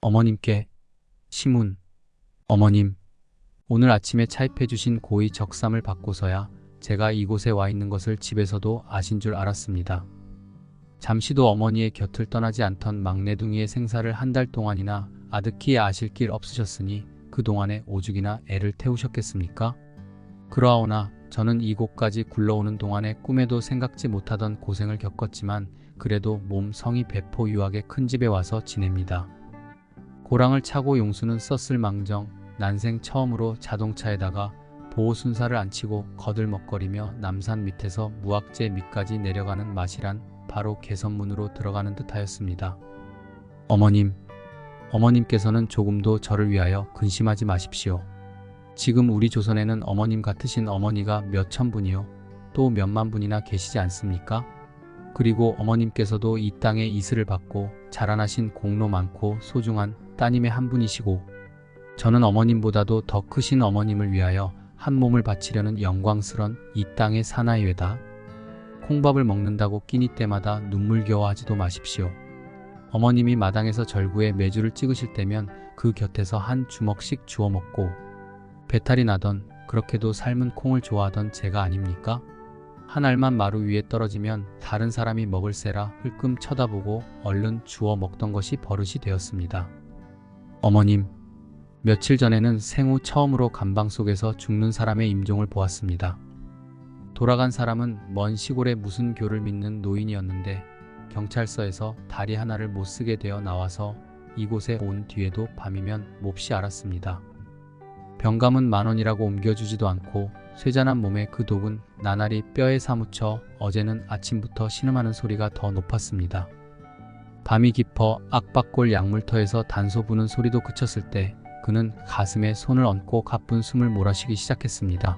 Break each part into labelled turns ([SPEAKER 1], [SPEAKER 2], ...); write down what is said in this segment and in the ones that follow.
[SPEAKER 1] 어머님께 시문. 어머님, 오늘 아침에 차입해 주신 고이 적삼을 받고서야 제가 이곳에 와 있는 것을 집에서도 아신 줄 알았습니다. 잠시도 어머니의 곁을 떠나지 않던 막내둥이의 생사를 한 달 동안이나 아득히 아실 길 없으셨으니 그동안에 오죽이나 애를 태우셨겠습니까? 그러하오나 저는 이곳까지 굴러오는 동안에 꿈에도 생각지 못하던 고생을 겪었지만 그래도 몸 성이 배포 유학의 큰 집에 와서 지냅니다. 고랑을 차고 용수는 썼을 망정, 난생 처음으로 자동차에다가 보호순사를 안 치고 거들먹거리며 남산 밑에서 무악재 밑까지 내려가는 맛이란 바로 개선문으로 들어가는 듯하였습니다. 어머님, 어머님께서는 조금도 저를 위하여 근심하지 마십시오. 지금 우리 조선에는 어머님 같으신 어머니가 몇천 분이요, 또 몇만 분이나 계시지 않습니까? 그리고 어머님께서도 이 땅에 이슬을 받고 자라나신 공로 많고 소중한 따님의 한 분이시고, 저는 어머님보다도 더 크신 어머님을 위하여 한 몸을 바치려는 영광스런 이 땅의 사나이외다. 콩밥을 먹는다고 끼니 때마다 눈물겨워하지도 마십시오. 어머님이 마당에서 절구에 메주를 찍으실 때면 그 곁에서 한 주먹씩 주워 먹고 배탈이 나던, 그렇게도 삶은 콩을 좋아하던 제가 아닙니까? 한 알만 마루 위에 떨어지면 다른 사람이 먹을세라 흘끔 쳐다보고 얼른 주워 먹던 것이 버릇이 되었습니다. 어머님, 며칠 전에는 생후 처음으로 감방 속에서 죽는 사람의 임종을 보았습니다. 돌아간 사람은 먼 시골의 무슨 교를 믿는 노인이었는데 경찰서에서 다리 하나를 못 쓰게 되어 나와서 이곳에 온 뒤에도 밤이면 몹시 알았습니다. 병감은 10,000원이라고 옮겨주지도 않고 쇠잔한 몸에 그 독은 나날이 뼈에 사무쳐 어제는 아침부터 신음하는 소리가 더 높았습니다. 밤이 깊어 악박골 약물터에서 단소 부는 소리도 그쳤을 때 그는 가슴에 손을 얹고 가쁜 숨을 몰아쉬기 시작했습니다.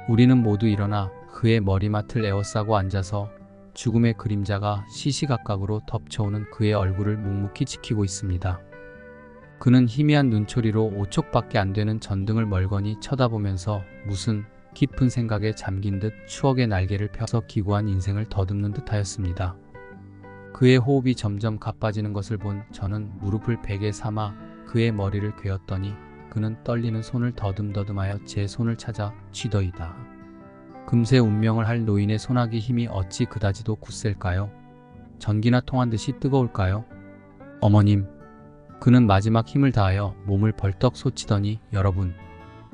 [SPEAKER 1] 우리는 모두 일어나 그의 머리맡을 에워싸고 앉아서 죽음의 그림자가 시시각각으로 덮쳐오는 그의 얼굴을 묵묵히 지키고 있습니다. 그는 희미한 눈초리로 5촉밖에 안 되는 전등을 멀거니 쳐다보면서 무슨 깊은 생각에 잠긴 듯 추억의 날개를 펴서 기구한 인생을 더듬는 듯하였습니다. 그의 호흡이 점점 가빠지는 것을 본 저는 무릎을 베개 삼아 그의 머리를 괴었더니 그는 떨리는 손을 더듬더듬하여 제 손을 찾아 쥐더이다. 금세 운명을 할 노인의 손아귀 힘이 어찌 그다지도 굳셀까요? 전기나 통한 듯이 뜨거울까요? 어머님, 그는 마지막 힘을 다하여 몸을 벌떡 솟치더니 여러분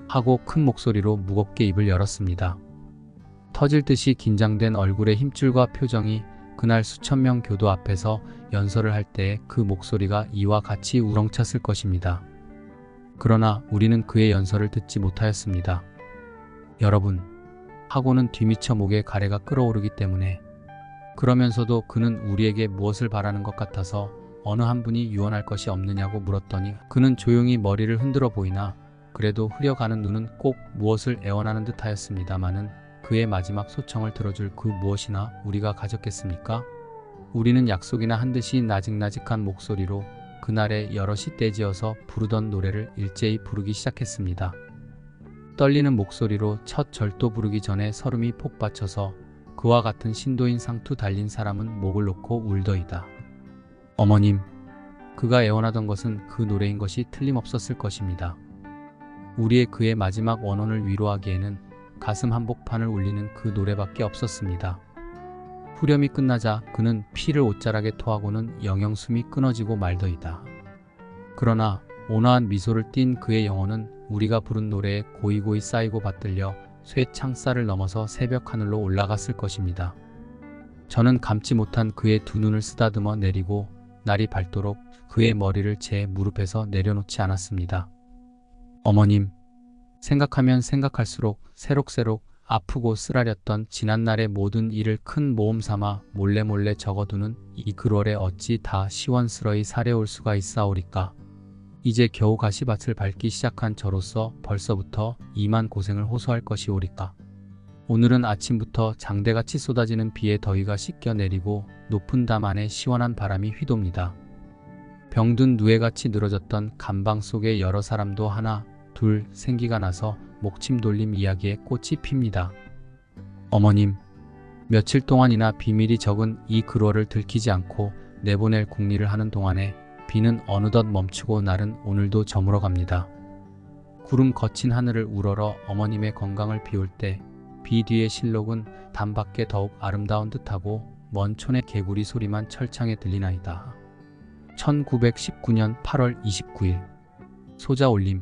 [SPEAKER 1] 하고 큰 목소리로 무겁게 입을 열었습니다. 터질 듯이 긴장된 얼굴의 힘줄과 표정이 그날 수천 명 교도 앞에서 연설을 할 때의 그 목소리가 이와 같이 우렁찼을 것입니다. 그러나 우리는 그의 연설을 듣지 못하였습니다. 여러분 하고는 뒤미처 목에 가래가 끓어오르기 때문에, 그러면서도 그는 우리에게 무엇을 바라는 것 같아서 어느 한 분이 유언할 것이 없느냐고 물었더니 그는 조용히 머리를 흔들어 보이나 그래도 흐려가는 눈은 꼭 무엇을 애원하는 듯하였습니다마는 그의 마지막 소청을 들어줄 그 무엇이나 우리가 가졌겠습니까? 우리는 약속이나 한 듯이 나직나직한 목소리로 그날의 여럿이 떼지어서 부르던 노래를 일제히 부르기 시작했습니다. 떨리는 목소리로 첫 절도 부르기 전에 설움이 폭받쳐서 그와 같은 신도인 상투 달린 사람은 목을 놓고 울더이다. 어머님, 그가 애원하던 것은 그 노래인 것이 틀림없었을 것입니다. 우리의 그의 마지막 원혼을 위로하기에는 가슴 한복판을 울리는 그 노래밖에 없었습니다. 후렴이 끝나자 그는 피를 옷자락에 토하고는 영영 숨이 끊어지고 말더이다. 그러나 온화한 미소를 띤 그의 영혼은 우리가 부른 노래에 고이고이 쌓이고 받들려 쇠 창살을 넘어서 새벽 하늘로 올라갔을 것입니다. 저는 감지 못한 그의 두 눈을 쓰다듬어 내리고 날이 밝도록 그의 머리를 제 무릎에서 내려놓지 않았습니다. 어머님, 생각하면 생각할수록 새록새록 아프고 쓰라렸던 지난날의 모든 일을 큰 모험 삼아 몰래 적어두는 이 글월에 어찌 다 시원스러이 사려올 수가 있사오리까. 이제 겨우 가시밭을 밟기 시작한 저로서 벌써부터 이만 고생을 호소할 것이 오리까. 오늘은 아침부터 장대같이 쏟아지는 비에 더위가 씻겨 내리고 높은 담 안에 시원한 바람이 휘돕니다. 병든 누에같이 늘어졌던 감방 속의 여러 사람도 하나 둘 생기가 나서 목침 돌림 이야기에 꽃이 핍니다. 어머님, 며칠 동안이나 비밀이 적은 이 글월을 들키지 않고 내보낼 궁리를 하는 동안에 비는 어느덧 멈추고 날은 오늘도 저물어 갑니다. 구름 거친 하늘을 우러러 어머님의 건강을 비울 때 비 뒤의 실록은 단밖에 더욱 아름다운 듯하고 먼 촌의 개구리 소리만 철창에 들리나이다. 1919년 8월 29일 소자 올림.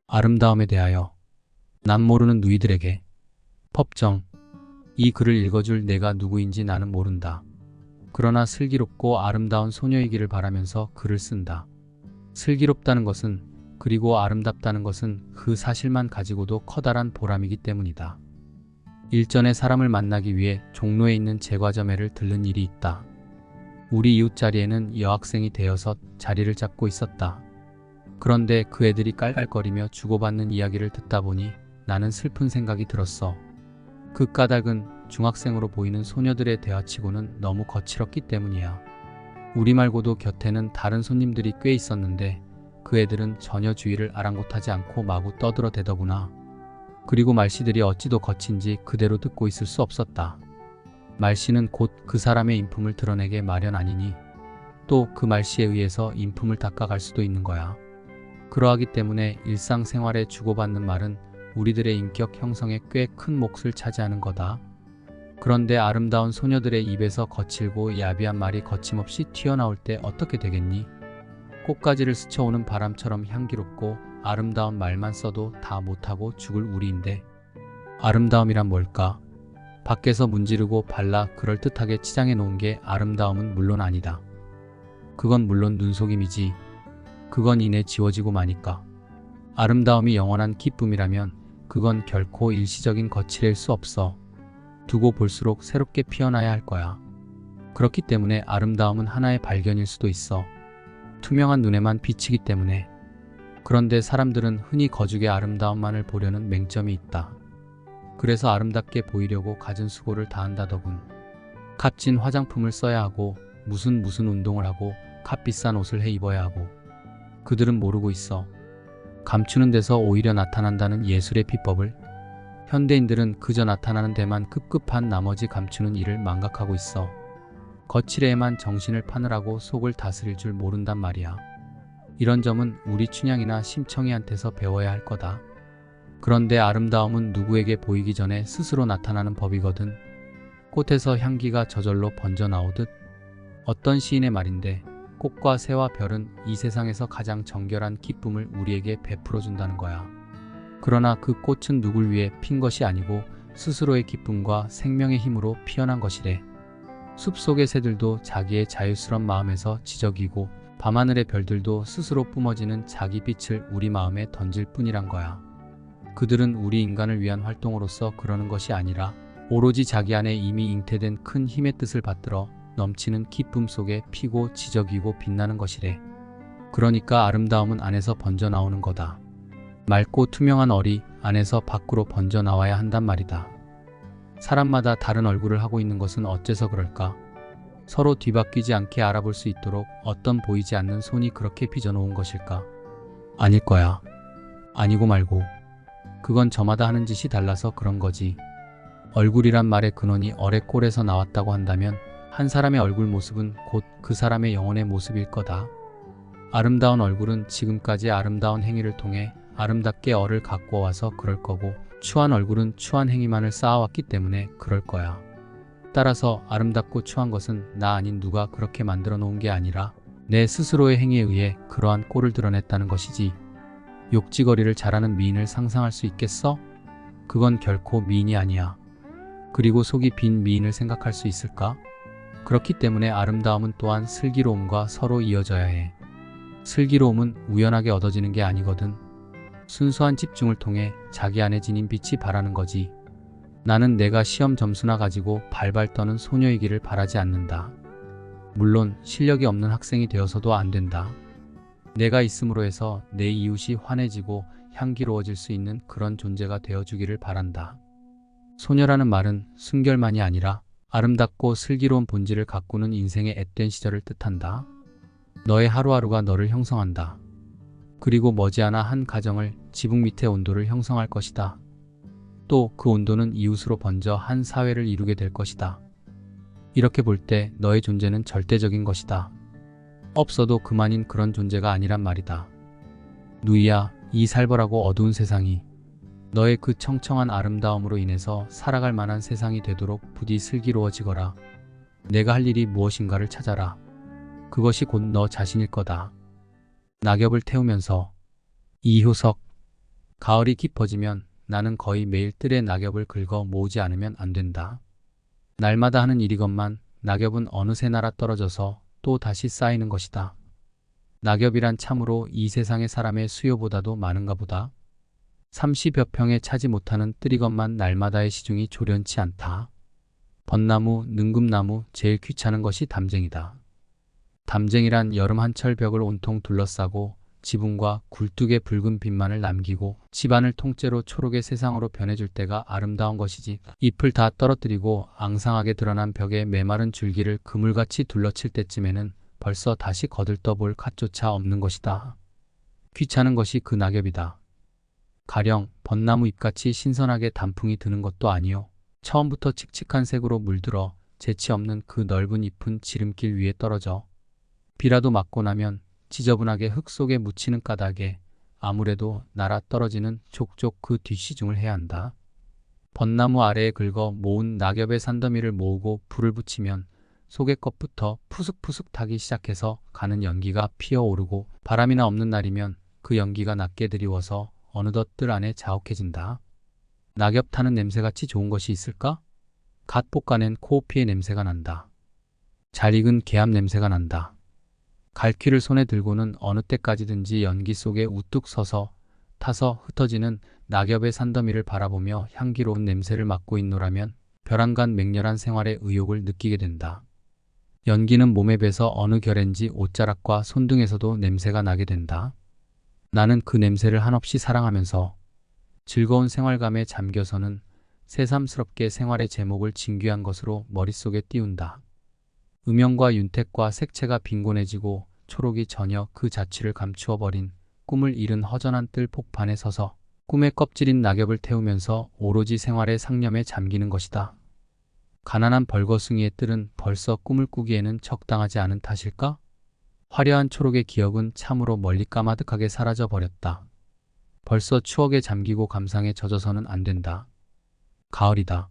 [SPEAKER 1] 아름다움에 대하여 남 모르는 누이들에게. 법정. 이 글을 읽어줄 내가 누구인지 나는 모른다. 그러나 슬기롭고 아름다운 소녀이기를 바라면서 글을 쓴다. 슬기롭다는 것은, 그리고 아름답다는 것은 그 사실만 가지고도 커다란 보람이기 때문이다. 일전에 사람을 만나기 위해 종로에 있는 제과점에를 들른 일이 있다. 우리 이웃자리에는 여학생이 대여섯 자리를 잡고 있었다. 그런데 그 애들이 깔깔거리며 주고받는 이야기를 듣다 보니 나는 슬픈 생각이 들었어. 그 까닭은 중학생으로 보이는 소녀들의 대화치고는 너무 거칠었기 때문이야. 우리 말고도 곁에는 다른 손님들이 꽤 있었는데 그 애들은 전혀 주의를 아랑곳하지 않고 마구 떠들어대더구나. 그리고 말씨들이 어찌도 거친지 그대로 듣고 있을 수 없었다. 말씨는 곧 그 사람의 인품을 드러내게 마련 아니니 또 그 말씨에 의해서 인품을 닦아갈 수도 있는 거야. 그러하기 때문에 일상생활에 주고받는 말은 우리들의 인격 형성에 꽤 큰 몫을 차지하는 거다. 그런데 아름다운 소녀들의 입에서 거칠고 야비한 말이 거침없이 튀어나올 때 어떻게 되겠니? 꽃가지를 스쳐오는 바람처럼 향기롭고 아름다운 말만 써도 다 못하고 죽을 우리인데 아름다움이란 뭘까? 밖에서 문지르고 발라 그럴듯하게 치장해 놓은 게 아름다움은 물론 아니다. 그건 물론 눈속임이지. 그건 이내 지워지고 마니까. 아름다움이 영원한 기쁨이라면 그건 결코 일시적인 거칠일 수 없어. 두고 볼수록 새롭게 피어나야 할 거야. 그렇기 때문에 아름다움은 하나의 발견일 수도 있어. 투명한 눈에만 비치기 때문에. 그런데 사람들은 흔히 거죽의 아름다움만을 보려는 맹점이 있다. 그래서 아름답게 보이려고 갖은 수고를 다한다더군. 값진 화장품을 써야 하고 무슨 운동을 하고 값비싼 옷을 해 입어야 하고. 그들은 모르고 있어. 감추는 데서 오히려 나타난다는 예술의 비법을. 현대인들은 그저 나타나는 데만 급급한 나머지 감추는 일을 망각하고 있어. 거칠에만 정신을 파느라고 속을 다스릴 줄 모른단 말이야. 이런 점은 우리 춘향이나 심청이한테서 배워야 할 거다. 그런데 아름다움은 누구에게 보이기 전에 스스로 나타나는 법이거든. 꽃에서 향기가 저절로 번져 나오듯. 어떤 시인의 말인데 꽃과 새와 별은 이 세상에서 가장 정결한 기쁨을 우리에게 베풀어 준다는 거야. 그러나 그 꽃은 누굴 위해 핀 것이 아니고 스스로의 기쁨과 생명의 힘으로 피어난 것이래. 숲속의 새들도 자기의 자유스런 마음에서 지저귀고 밤하늘의 별들도 스스로 뿜어지는 자기 빛을 우리 마음에 던질 뿐이란 거야. 그들은 우리 인간을 위한 활동으로서 그러는 것이 아니라 오로지 자기 안에 이미 잉태된 큰 힘의 뜻을 받들어 넘치는 기쁨 속에 피고 지저귀고 빛나는 것이래. 그러니까 아름다움은 안에서 번져 나오는 거다. 맑고 투명한 얼이 안에서 밖으로 번져 나와야 한단 말이다. 사람마다 다른 얼굴을 하고 있는 것은 어째서 그럴까? 서로 뒤바뀌지 않게 알아볼 수 있도록 어떤 보이지 않는 손이 그렇게 빚어놓은 것일까? 아닐 거야. 아니고 말고. 그건 저마다 하는 짓이 달라서 그런 거지. 얼굴이란 말의 근원이 얼의 꼴에서 나왔다고 한다면 한 사람의 얼굴 모습은 곧 그 사람의 영혼의 모습일 거다. 아름다운 얼굴은 지금까지 아름다운 행위를 통해 아름답게 얼을 갖고 와서 그럴 거고, 추한 얼굴은 추한 행위만을 쌓아왔기 때문에 그럴 거야. 따라서 아름답고 추한 것은 나 아닌 누가 그렇게 만들어 놓은 게 아니라 내 스스로의 행위에 의해 그러한 꼴을 드러냈다는 것이지. 욕지거리를 잘하는 미인을 상상할 수 있겠어? 그건 결코 미인이 아니야. 그리고 속이 빈 미인을 생각할 수 있을까? 그렇기 때문에 아름다움은 또한 슬기로움과 서로 이어져야 해. 슬기로움은 우연하게 얻어지는 게 아니거든. 순수한 집중을 통해 자기 안에 지닌 빛이 바라는 거지. 나는 내가 시험 점수나 가지고 발발 떠는 소녀이기를 바라지 않는다. 물론 실력이 없는 학생이 되어서도 안 된다. 내가 있음으로 해서 내 이웃이 환해지고 향기로워질 수 있는 그런 존재가 되어주기를 바란다. 소녀라는 말은 순결만이 아니라 아름답고 슬기로운 본질을 가꾸는 인생의 앳된 시절을 뜻한다. 너의 하루하루가 너를 형성한다. 그리고 머지않아 한 가정을, 지붕 밑의 온도를 형성할 것이다. 또 그 온도는 이웃으로 번져 한 사회를 이루게 될 것이다. 이렇게 볼 때 너의 존재는 절대적인 것이다. 없어도 그만인 그런 존재가 아니란 말이다. 누이야, 이 살벌하고 어두운 세상이 너의 그 청청한 아름다움으로 인해서 살아갈 만한 세상이 되도록 부디 슬기로워지거라. 내가 할 일이 무엇인가를 찾아라. 그것이 곧 너 자신일 거다. 낙엽을 태우면서. 이효석. 가을이 깊어지면 나는 거의 매일 뜰에 낙엽을 긁어 모으지 않으면 안 된다. 날마다 하는 일이건만 낙엽은 어느새 날아 떨어져서 또 다시 쌓이는 것이다. 낙엽이란 참으로 이 세상의 사람의 수요보다도 많은가 보다. 30여 평에 차지 못하는 뜰이건만 날마다의 시중이 조련치 않다. 벚나무, 능금나무, 제일 귀찮은 것이 담쟁이다. 담쟁이란 여름 한철 벽을 온통 둘러싸고 지붕과 굴뚝에 붉은 빛만을 남기고 집안을 통째로 초록의 세상으로 변해줄 때가 아름다운 것이지, 잎을 다 떨어뜨리고 앙상하게 드러난 벽에 메마른 줄기를 그물같이 둘러칠 때쯤에는 벌써 다시 거들떠볼 갓조차 없는 것이다. 귀찮은 것이 그 낙엽이다. 가령 벚나무 잎같이 신선하게 단풍이 드는 것도 아니요, 처음부터 칙칙한 색으로 물들어 재치 없는 그 넓은 잎은 지름길 위에 떨어져 비라도 맞고 나면 지저분하게 흙 속에 묻히는 까닭에 아무래도 날아 떨어지는 족족 그 뒷시중을 해야 한다. 벚나무 아래에 긁어 모은 낙엽의 산더미를 모으고 불을 붙이면 속의 것부터 푸슥푸슥 타기 시작해서 가는 연기가 피어오르고, 바람이나 없는 날이면 그 연기가 낮게 드리워서 어느덧 뜰 안에 자욱해진다. 낙엽 타는 냄새같이 좋은 것이 있을까? 갓 볶아낸 코오피의 냄새가 난다. 잘 익은 개합 냄새가 난다. 갈퀴를 손에 들고는 어느 때까지든지 연기 속에 우뚝 서서 타서 흩어지는 낙엽의 산더미를 바라보며 향기로운 냄새를 맡고 있노라면 벼랑간 맹렬한 생활의 의욕을 느끼게 된다. 연기는 몸에 배서 어느 결엔지 옷자락과 손등에서도 냄새가 나게 된다. 나는 그 냄새를 한없이 사랑하면서 즐거운 생활감에 잠겨서는 새삼스럽게 생활의 제목을 진귀한 것으로 머릿속에 띄운다. 음영과 윤택과 색채가 빈곤해지고 초록이 전혀 그 자취를 감추어버린 꿈을 잃은 허전한 뜰 폭판에 서서 꿈의 껍질인 낙엽을 태우면서 오로지 생활의 상념에 잠기는 것이다. 가난한 벌거숭이의 뜰은 벌써 꿈을 꾸기에는 적당하지 않은 탓일까? 화려한 초록의 기억은 참으로 멀리 까마득하게 사라져 버렸다. 벌써 추억에 잠기고 감상에 젖어서는 안 된다. 가을이다.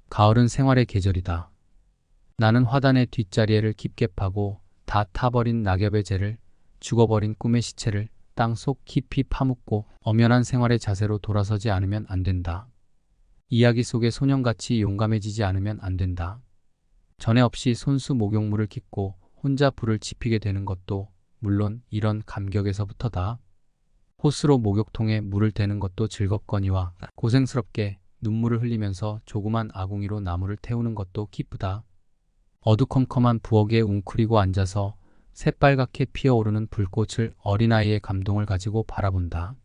[SPEAKER 1] 가을은 생활의 계절이다. 나는 화단의 뒷자리에를 깊게 파고 다 타버린 낙엽의 재를, 죽어버린 꿈의 시체를 땅속 깊이 파묻고 엄연한 생활의 자세로 돌아서지 않으면 안 된다. 이야기 속의 소년같이 용감해지지 않으면 안 된다. 전에 없이 손수 목욕물을 깃고 혼자 불을 지피게 되는 것도 물론 이런 감격에서부터다. 호스로 목욕통에 물을 대는 것도 즐겁거니와 고생스럽게 눈물을 흘리면서 조그만 아궁이로 나무를 태우는 것도 기쁘다. 어두컴컴한 부엌에 웅크리고 앉아서 새빨갛게 피어오르는 불꽃을 어린아이의 감동을 가지고 바라본다.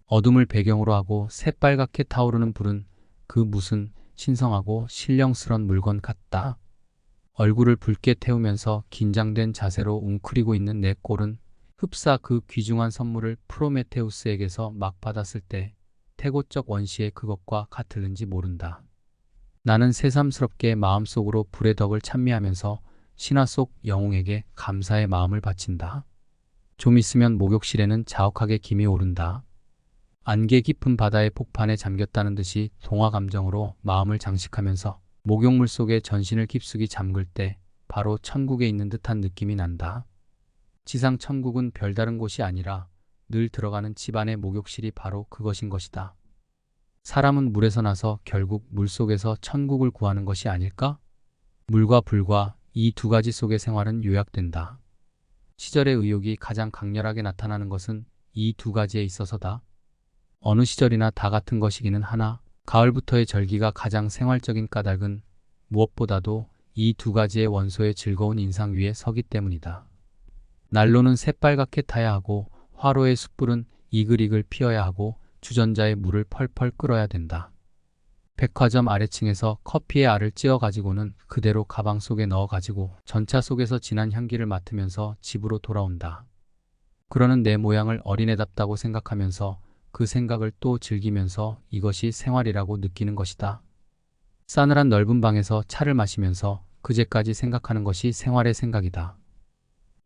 [SPEAKER 1] 어둠을 배경으로 하고 새빨갛게 타오르는 불은 그 무슨 신성하고 신령스런 물건 같다. 얼굴을 붉게 태우면서 긴장된 자세로 웅크리고 있는 내 꼴은 흡사 그 귀중한 선물을 프로메테우스에게서 막 받았을 때 태고적 원시의 그것과 같을는지 모른다. 나는 새삼스럽게 마음속으로 불의 덕을 찬미하면서 신화 속 영웅에게 감사의 마음을 바친다. 좀 있으면 목욕실에는 자욱하게 김이 오른다. 안개 깊은 바다의 폭판에 잠겼다는 듯이 동화 감정으로 마음을 장식하면서 목욕물 속에 전신을 깊숙이 잠글 때 바로 천국에 있는 듯한 느낌이 난다. 지상 천국은 별다른 곳이 아니라 늘 들어가는 집안의 목욕실이 바로 그것인 것이다. 사람은 물에서 나서 결국 물속에서 천국을 구하는 것이 아닐까? 물과 불과 이 두 가지 속의 생활은 요약된다. 시절의 의욕이 가장 강렬하게 나타나는 것은 이 두 가지에 있어서다. 어느 시절이나 다 같은 것이기는 하나 가을부터의 절기가 가장 생활적인 까닭은 무엇보다도 이 두 가지의 원소의 즐거운 인상 위에 서기 때문이다. 난로는 새빨갛게 타야 하고 화로의 숯불은 이글이글 피어야 하고 주전자에 물을 펄펄 끓어야 된다. 백화점 아래층에서 커피의 알을 찧어 가지고는 그대로 가방 속에 넣어 가지고 전차 속에서 진한 향기를 맡으면서 집으로 돌아온다. 그러는 내 모양을 어린애답다고 생각하면서 그 생각을 또 즐기면서 이것이 생활이라고 느끼는 것이다. 싸늘한 넓은 방에서 차를 마시면서 그제까지 생각하는 것이 생활의 생각이다.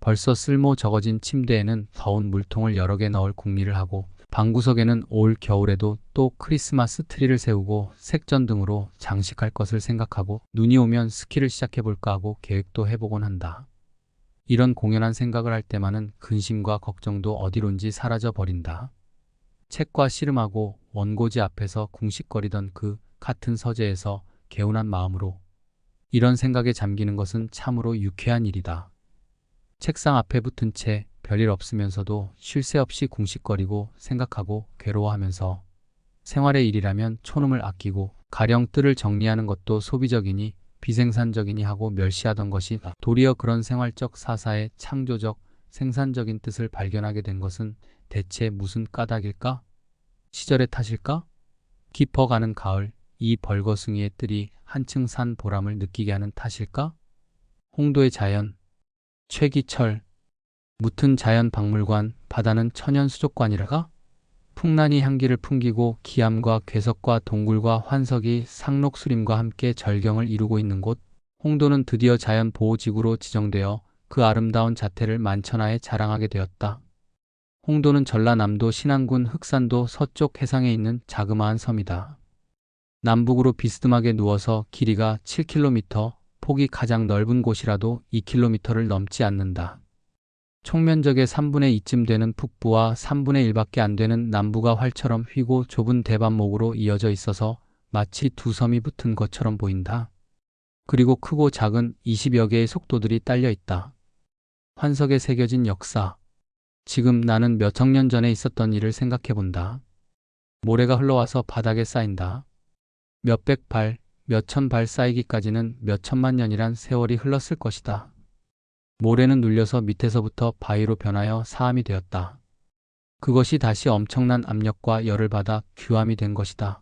[SPEAKER 1] 벌써 쓸모 적어진 침대에는 더운 물통을 여러 개 넣을 궁리를 하고 방구석에는 올 겨울에도 또 크리스마스 트리를 세우고 색전 등으로 장식할 것을 생각하고 눈이 오면 스키를 시작해볼까 하고 계획도 해보곤 한다. 이런 공연한 생각을 할 때만은 근심과 걱정도 어디론지 사라져 버린다. 책과 씨름하고 원고지 앞에서 궁식거리던 그 같은 서재에서 개운한 마음으로 이런 생각에 잠기는 것은 참으로 유쾌한 일이다. 책상 앞에 붙은 채 별일 없으면서도 쉴 새 없이 궁식거리고 생각하고 괴로워하면서 생활의 일이라면 촌음을 아끼고 가령 뜰을 정리하는 것도 소비적이니 비생산적이니 하고 멸시하던 것이 도리어 그런 생활적 사사의 창조적 생산적인 뜻을 발견하게 된 것은 대체 무슨 까닭일까? 시절의 탓일까? 깊어가는 가을, 이 벌거숭이의 뜰이 한층 산 보람을 느끼게 하는 탓일까? 홍도의 자연, 최기철, 무튼 자연 박물관, 바다는 천연 수족관이라가? 풍란이 향기를 풍기고 기암과 괴석과 동굴과 환석이 상록수림과 함께 절경을 이루고 있는 곳, 홍도는 드디어 자연보호지구로 지정되어 그 아름다운 자태를 만천하에 자랑하게 되었다. 홍도는 전라남도 신안군 흑산도 서쪽 해상에 있는 자그마한 섬이다. 남북으로 비스듬하게 누워서 길이가 7km, 폭이 가장 넓은 곳이라도 2km를 넘지 않는다. 총면적의 3분의 2쯤 되는 북부와 3분의 1밖에 안 되는 남부가 활처럼 휘고 좁은 대반목으로 이어져 있어서 마치 두 섬이 붙은 것처럼 보인다. 그리고 크고 작은 20여 개의 속도들이 딸려 있다. 환석에 새겨진 역사. 지금 나는 몇억 년 전에 있었던 일을 생각해 본다. 모래가 흘러와서 바닥에 쌓인다. 몇백 발, 몇천 발 쌓이기까지는 몇천만 년이란 세월이 흘렀을 것이다. 모래는 눌려서 밑에서부터 바위로 변하여 사암이 되었다. 그것이 다시 엄청난 압력과 열을 받아 규암이 된 것이다.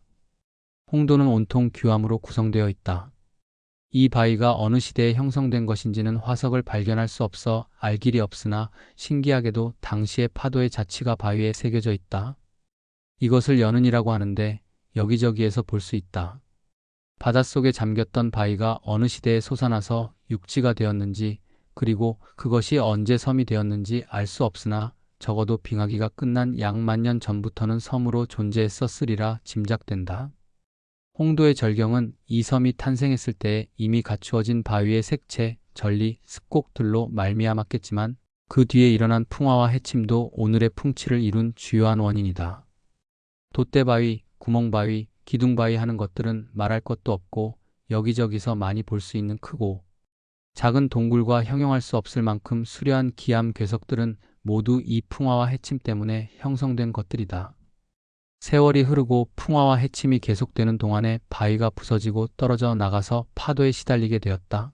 [SPEAKER 1] 홍도는 온통 규암으로 구성되어 있다. 이 바위가 어느 시대에 형성된 것인지는 화석을 발견할 수 없어 알 길이 없으나 신기하게도 당시의 파도의 자취가 바위에 새겨져 있다. 이것을 연은이라고 하는데 여기저기에서 볼 수 있다. 바닷속에 잠겼던 바위가 어느 시대에 솟아나서 육지가 되었는지 그리고 그것이 언제 섬이 되었는지 알 수 없으나 적어도 빙하기가 끝난 약 만년 전부터는 섬으로 존재했었으리라 짐작된다. 홍도의 절경은 이 섬이 탄생했을 때에 이미 갖추어진 바위의 색채, 전리, 습곡들로 말미암았겠지만 그 뒤에 일어난 풍화와 해침도 오늘의 풍치를 이룬 주요한 원인이다. 돛대바위, 구멍바위, 기둥바위 하는 것들은 말할 것도 없고 여기저기서 많이 볼 수 있는 크고 작은 동굴과 형용할 수 없을 만큼 수려한 기암 괴석들은 모두 이 풍화와 해침 때문에 형성된 것들이다. 세월이 흐르고 풍화와 해침이 계속되는 동안에 바위가 부서지고 떨어져 나가서 파도에 시달리게 되었다.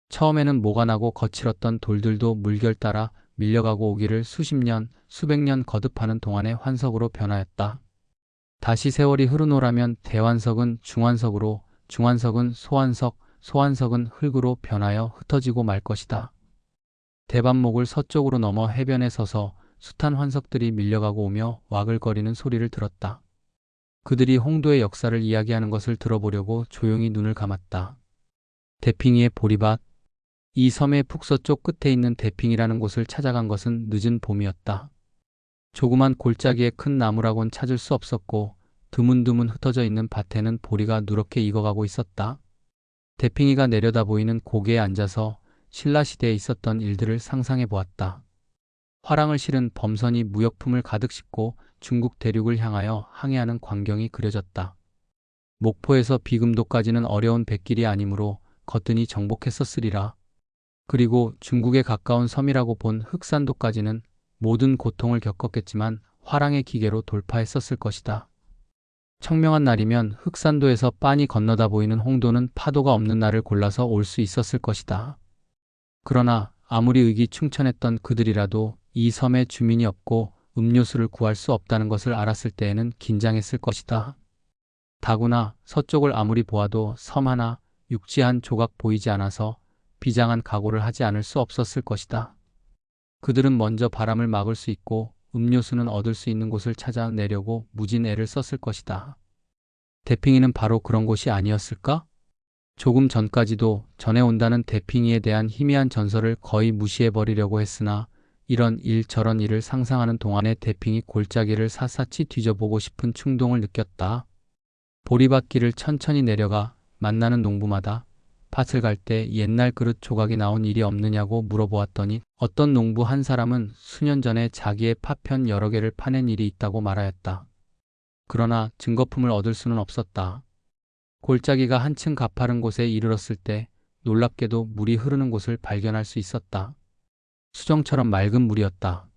[SPEAKER 1] 처음에는 모가 나고 거칠었던 돌들도 물결 따라 밀려가고 오기를 수십 년, 수백 년 거듭하는 동안에 환석으로 변하였다. 다시 세월이 흐르노라면 대환석은 중환석으로, 중환석은 소환석, 소환석은 흙으로 변하여 흩어지고 말 것이다. 대반목을 서쪽으로 넘어 해변에 서서 숱한 환석들이 밀려가고 오며 와글거리는 소리를 들었다. 그들이 홍도의 역사를 이야기하는 것을 들어보려고 조용히 눈을 감았다. 대핑이의 보리밭. 이 섬의 북서쪽 끝에 있는 대핑이라는 곳을 찾아간 것은 늦은 봄이었다. 조그만 골짜기에 큰 나무라곤 찾을 수 없었고 드문드문 흩어져 있는 밭에는 보리가 누렇게 익어가고 있었다. 대핑이가 내려다 보이는 고개에 앉아서 신라시대에 있었던 일들을 상상해 보았다. 화랑을 실은 범선이 무역품을 가득 싣고 중국 대륙을 향하여 항해하는 광경이 그려졌다. 목포에서 비금도까지는 어려운 백길이 아니므로 거뜬히 정복했었으리라. 그리고 중국에 가까운 섬이라고 본 흑산도까지는 모든 고통을 겪었겠지만 화랑의 기계로 돌파했었을 것이다. 청명한 날이면 흑산도에서 빤히 건너다 보이는 홍도는 파도가 없는 날을 골라서 올 수 있었을 것이다. 그러나 아무리 의기충천했던 그들이라도 이 섬에 주민이 없고 음료수를 구할 수 없다는 것을 알았을 때에는 긴장했을 것이다. 다구나 서쪽을 아무리 보아도 섬 하나, 육지 한 조각 보이지 않아서 비장한 각오를 하지 않을 수 없었을 것이다. 그들은 먼저 바람을 막을 수 있고 음료수는 얻을 수 있는 곳을 찾아내려고 무진 애를 썼을 것이다. 대핑이는 바로 그런 곳이 아니었을까? 조금 전까지도 전해온다는 대핑이에 대한 희미한 전설을 거의 무시해버리려고 했으나 이런 일 저런 일을 상상하는 동안에 대핑이 골짜기를 샅샅이 뒤져보고 싶은 충동을 느꼈다. 보리밭길을 천천히 내려가 만나는 농부마다 밭을 갈 때 옛날 그릇 조각이 나온 일이 없느냐고 물어보았더니 어떤 농부 한 사람은 수년 전에 자기의 파편 여러 개를 파낸 일이 있다고 말하였다. 그러나 증거품을 얻을 수는 없었다. 골짜기가 한층 가파른 곳에 이르렀을 때 놀랍게도 물이 흐르는 곳을 발견할 수 있었다. 수정처럼 맑은 물이었다.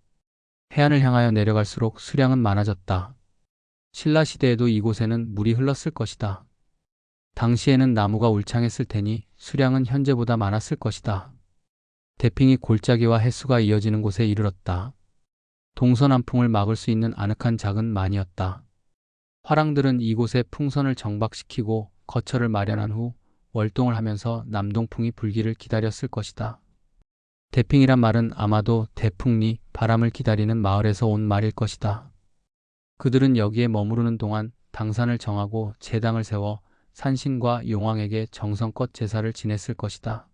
[SPEAKER 1] 해안을 향하여 내려갈수록 수량은 많아졌다. 신라시대에도 이곳에는 물이 흘렀을 것이다. 당시에는 나무가 울창했을 테니 수량은 현재보다 많았을 것이다. 대핑이 골짜기와 해수가 이어지는 곳에 이르렀다. 동서남풍을 막을 수 있는 아늑한 작은 만이었다. 화랑들은 이곳에 풍선을 정박시키고 거처를 마련한 후 월동을 하면서 남동풍이 불기를 기다렸을 것이다. 대핑이란 말은 아마도 대풍리, 바람을 기다리는 마을에서 온 말일 것이다. 그들은 여기에 머무르는 동안 당산을 정하고 제당을 세워 산신과 용왕에게 정성껏 제사를 지냈을 것이다.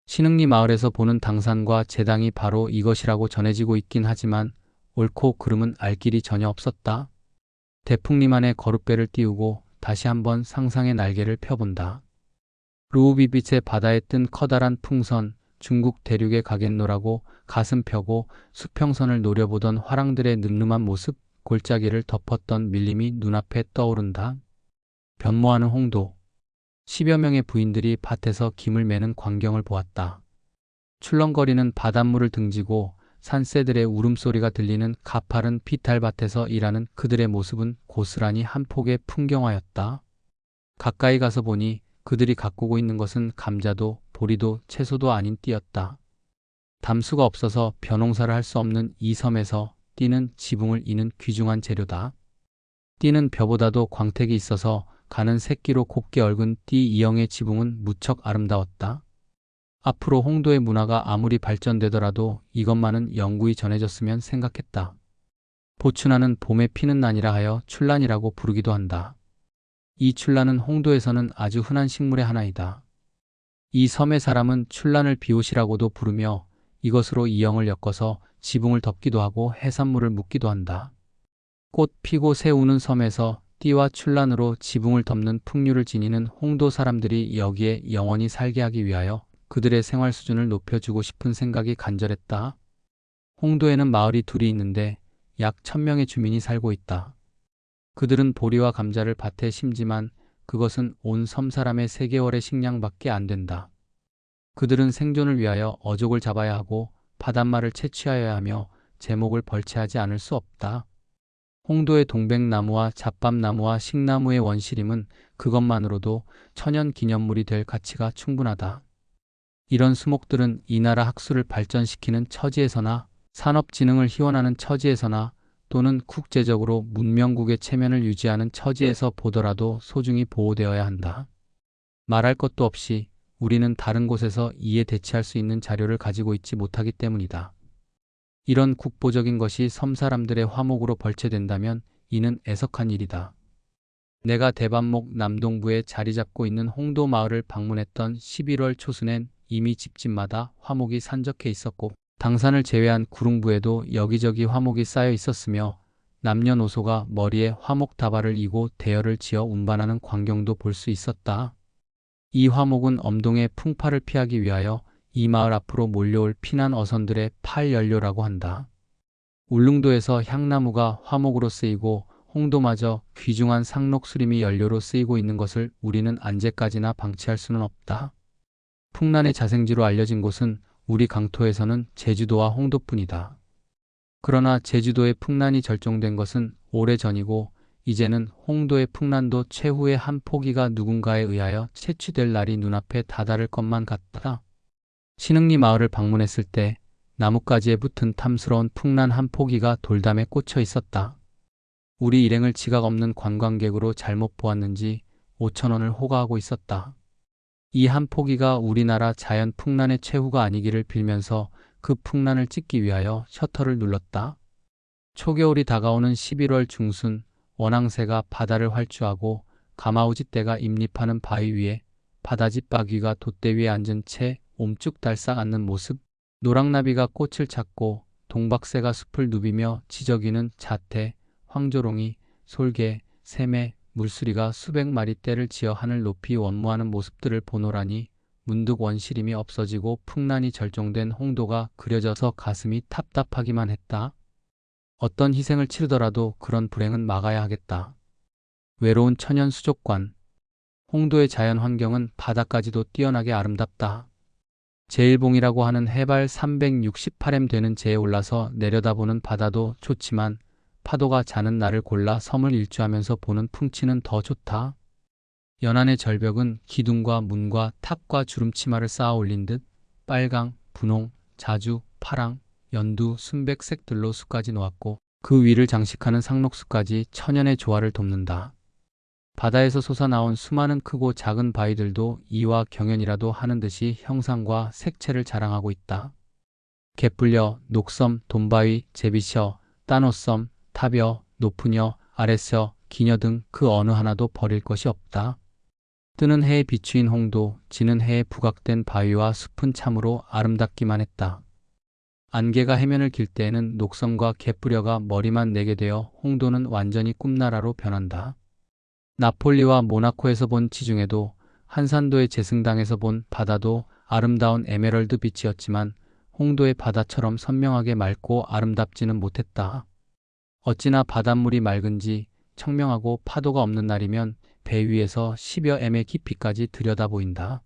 [SPEAKER 1] 신흥리 마을에서 보는 당산과 제당이 바로 이것이라고 전해지고 있긴 하지만 옳고 그름은 알 길이 전혀 없었다. 대풍리만의 거룻배를 띄우고 다시 한번 상상의 날개를 펴본다. 루우비빛의 바다에 뜬 커다란 풍선, 중국 대륙에 가겠노라고 가슴 펴고 수평선을 노려보던 화랑들의 늠름한 모습, 골짜기를 덮었던 밀림이 눈앞에 떠오른다. 변모하는 홍도. 10여 명의 부인들이 밭에서 김을 매는 광경을 보았다. 출렁거리는 바닷물을 등지고 산새들의 울음소리가 들리는 가파른 피탈밭에서 일하는 그들의 모습은 고스란히 한 폭의 풍경화였다. 가까이 가서 보니 그들이 가꾸고 있는 것은 감자도 보리도 채소도 아닌 띠였다. 담수가 없어서 벼농사를 할 수 없는 이 섬에서 띠는 지붕을 이는 귀중한 재료다. 띠는 벼보다도 광택이 있어서 가는 새끼로 곱게 얽은 띠 이형의 지붕은 무척 아름다웠다. 앞으로 홍도의 문화가 아무리 발전되더라도 이것만은 영구히 전해졌으면 생각했다. 보춘하는 봄에 피는 난이라 하여 출란이라고 부르기도 한다. 이 출란은 홍도에서는 아주 흔한 식물의 하나이다. 이 섬의 사람은 출란을 비옷이라고도 부르며 이것으로 이형을 엮어서 지붕을 덮기도 하고 해산물을 묻기도 한다. 꽃 피고 새 우는 섬에서 띠와 출란으로 지붕을 덮는 풍류를 지니는 홍도 사람들이 여기에 영원히 살게 하기 위하여 그들의 생활 수준을 높여주고 싶은 생각이 간절했다. 홍도에는 마을이 둘이 있는데 약 1000명의 주민이 살고 있다. 그들은 보리와 감자를 밭에 심지만 그것은 온 섬 사람의 3개월의 식량밖에 안 된다. 그들은 생존을 위하여 어족을 잡아야 하고 바닷말을 채취하여야 하며 제목을 벌채하지 않을 수 없다. 홍도의 동백나무와 잡밥나무와 식나무의 원시림은 그것만으로도 천연기념물이 될 가치가 충분하다. 이런 수목들은 이 나라 학술을 발전시키는 처지에서나 산업진흥을 희원하는 처지에서나 또는 국제적으로 문명국의 체면을 유지하는 처지에서 보더라도 소중히 보호되어야 한다. 말할 것도 없이 우리는 다른 곳에서 이에 대치할 수 있는 자료를 가지고 있지 못하기 때문이다. 이런 국보적인 것이 섬 사람들의 화목으로 벌채된다면 이는 애석한 일이다. 내가 대반목 남동부에 자리 잡고 있는 홍도 마을을 방문했던 11월 초순엔 이미 집집마다 화목이 산적해 있었고 당산을 제외한 구릉부에도 여기저기 화목이 쌓여 있었으며 남녀노소가 머리에 화목 다발을 이고 대열을 지어 운반하는 광경도 볼 수 있었다. 이 화목은 엄동의 풍파를 피하기 위하여 이 마을 앞으로 몰려올 피난 어선들의 팔연료라고 한다. 울릉도에서 향나무가 화목으로 쓰이고 홍도마저 귀중한 상록수림이 연료로 쓰이고 있는 것을 우리는 안제까지나 방치할 수는 없다. 풍란의 자생지로 알려진 곳은 우리 강토에서는 제주도와 홍도뿐이다. 그러나 제주도의 풍란이 절정된 것은 오래전이고 이제는 홍도의 풍란도 최후의 한 포기가 누군가에 의하여 채취될 날이 눈앞에 다다를 것만 같다. 신흥리 마을을 방문했을 때 나뭇가지에 붙은 탐스러운 풍란 한 포기가 돌담에 꽂혀 있었다. 우리 일행을 지각 없는 관광객으로 잘못 보았는지 5,000원을 호가하고 있었다. 이 한 포기가 우리나라 자연 풍란의 최후가 아니기를 빌면서 그 풍란을 찍기 위하여 셔터를 눌렀다. 초겨울이 다가오는 11월 중순 원앙새가 바다를 활주하고 가마우지떼가 입립하는 바위 위에 바다짓바귀가 돛대 위에 앉은 채 옴쭉달싹 앉는 모습, 노랑나비가 꽃을 찾고 동박새가 숲을 누비며 지저귀는 자태, 황조롱이, 솔개, 새매, 물수리가 수백 마리 떼를 지어 하늘 높이 원무하는 모습들을 보노라니 문득 원시림이 없어지고 풍란이 절정된 홍도가 그려져서 가슴이 답답하기만 했다. 어떤 희생을 치르더라도 그런 불행은 막아야 하겠다. 외로운 천연 수족관. 홍도의 자연 환경은 바다까지도 뛰어나게 아름답다. 제일봉이라고 하는 해발 368m 되는 제에 올라서 내려다보는 바다도 좋지만 파도가 자는 날을 골라 섬을 일주하면서 보는 풍치는 더 좋다. 연안의 절벽은 기둥과 문과 탑과 주름치마를 쌓아 올린 듯 빨강, 분홍, 자주, 파랑, 연두, 순백색들로 숲까지 놓았고 그 위를 장식하는 상록수까지 천연의 조화를 돕는다. 바다에서 솟아나온 수많은 크고 작은 바위들도 이와 경연이라도 하는 듯이 형상과 색채를 자랑하고 있다. 개뿔려, 녹섬, 돈바위, 제비셔, 따노섬, 타벼, 높으녀, 아랫서, 기녀 등 그 어느 하나도 버릴 것이 없다. 뜨는 해에 비추인 홍도, 지는 해에 부각된 바위와 숲은 참으로 아름답기만 했다. 안개가 해면을 길 때에는 녹섬과 개뿔려가 머리만 내게 되어 홍도는 완전히 꿈나라로 변한다. 나폴리와 모나코에서 본 지중해도 한산도의 제승당에서 본 바다도 아름다운 에메랄드 빛이었지만 홍도의 바다처럼 선명하게 맑고 아름답지는 못했다. 어찌나 바닷물이 맑은지 청명하고 파도가 없는 날이면 배 위에서 10여 m의 깊이까지 들여다 보인다.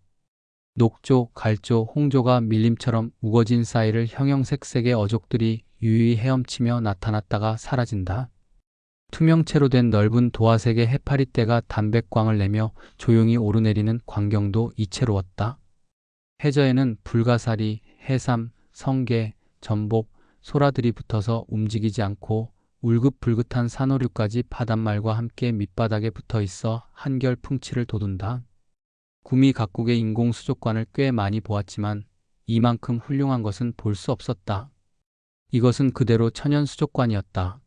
[SPEAKER 1] 녹조, 갈조, 홍조가 밀림처럼 우거진 사이를 형형색색의 어족들이 유유히 헤엄치며 나타났다가 사라진다. 투명체로 된 넓은 도화색의 해파리떼가 담백광을 내며 조용히 오르내리는 광경도 이채로웠다. 해저에는 불가사리, 해삼, 성게, 전복, 소라들이 붙어서 움직이지 않고 울긋불긋한 산호류까지 바닷말과 함께 밑바닥에 붙어 있어 한결 풍치를 돋운다. 구미 각국의 인공수족관을 꽤 많이 보았지만 이만큼 훌륭한 것은 볼 수 없었다. 이것은 그대로 천연수족관이었다.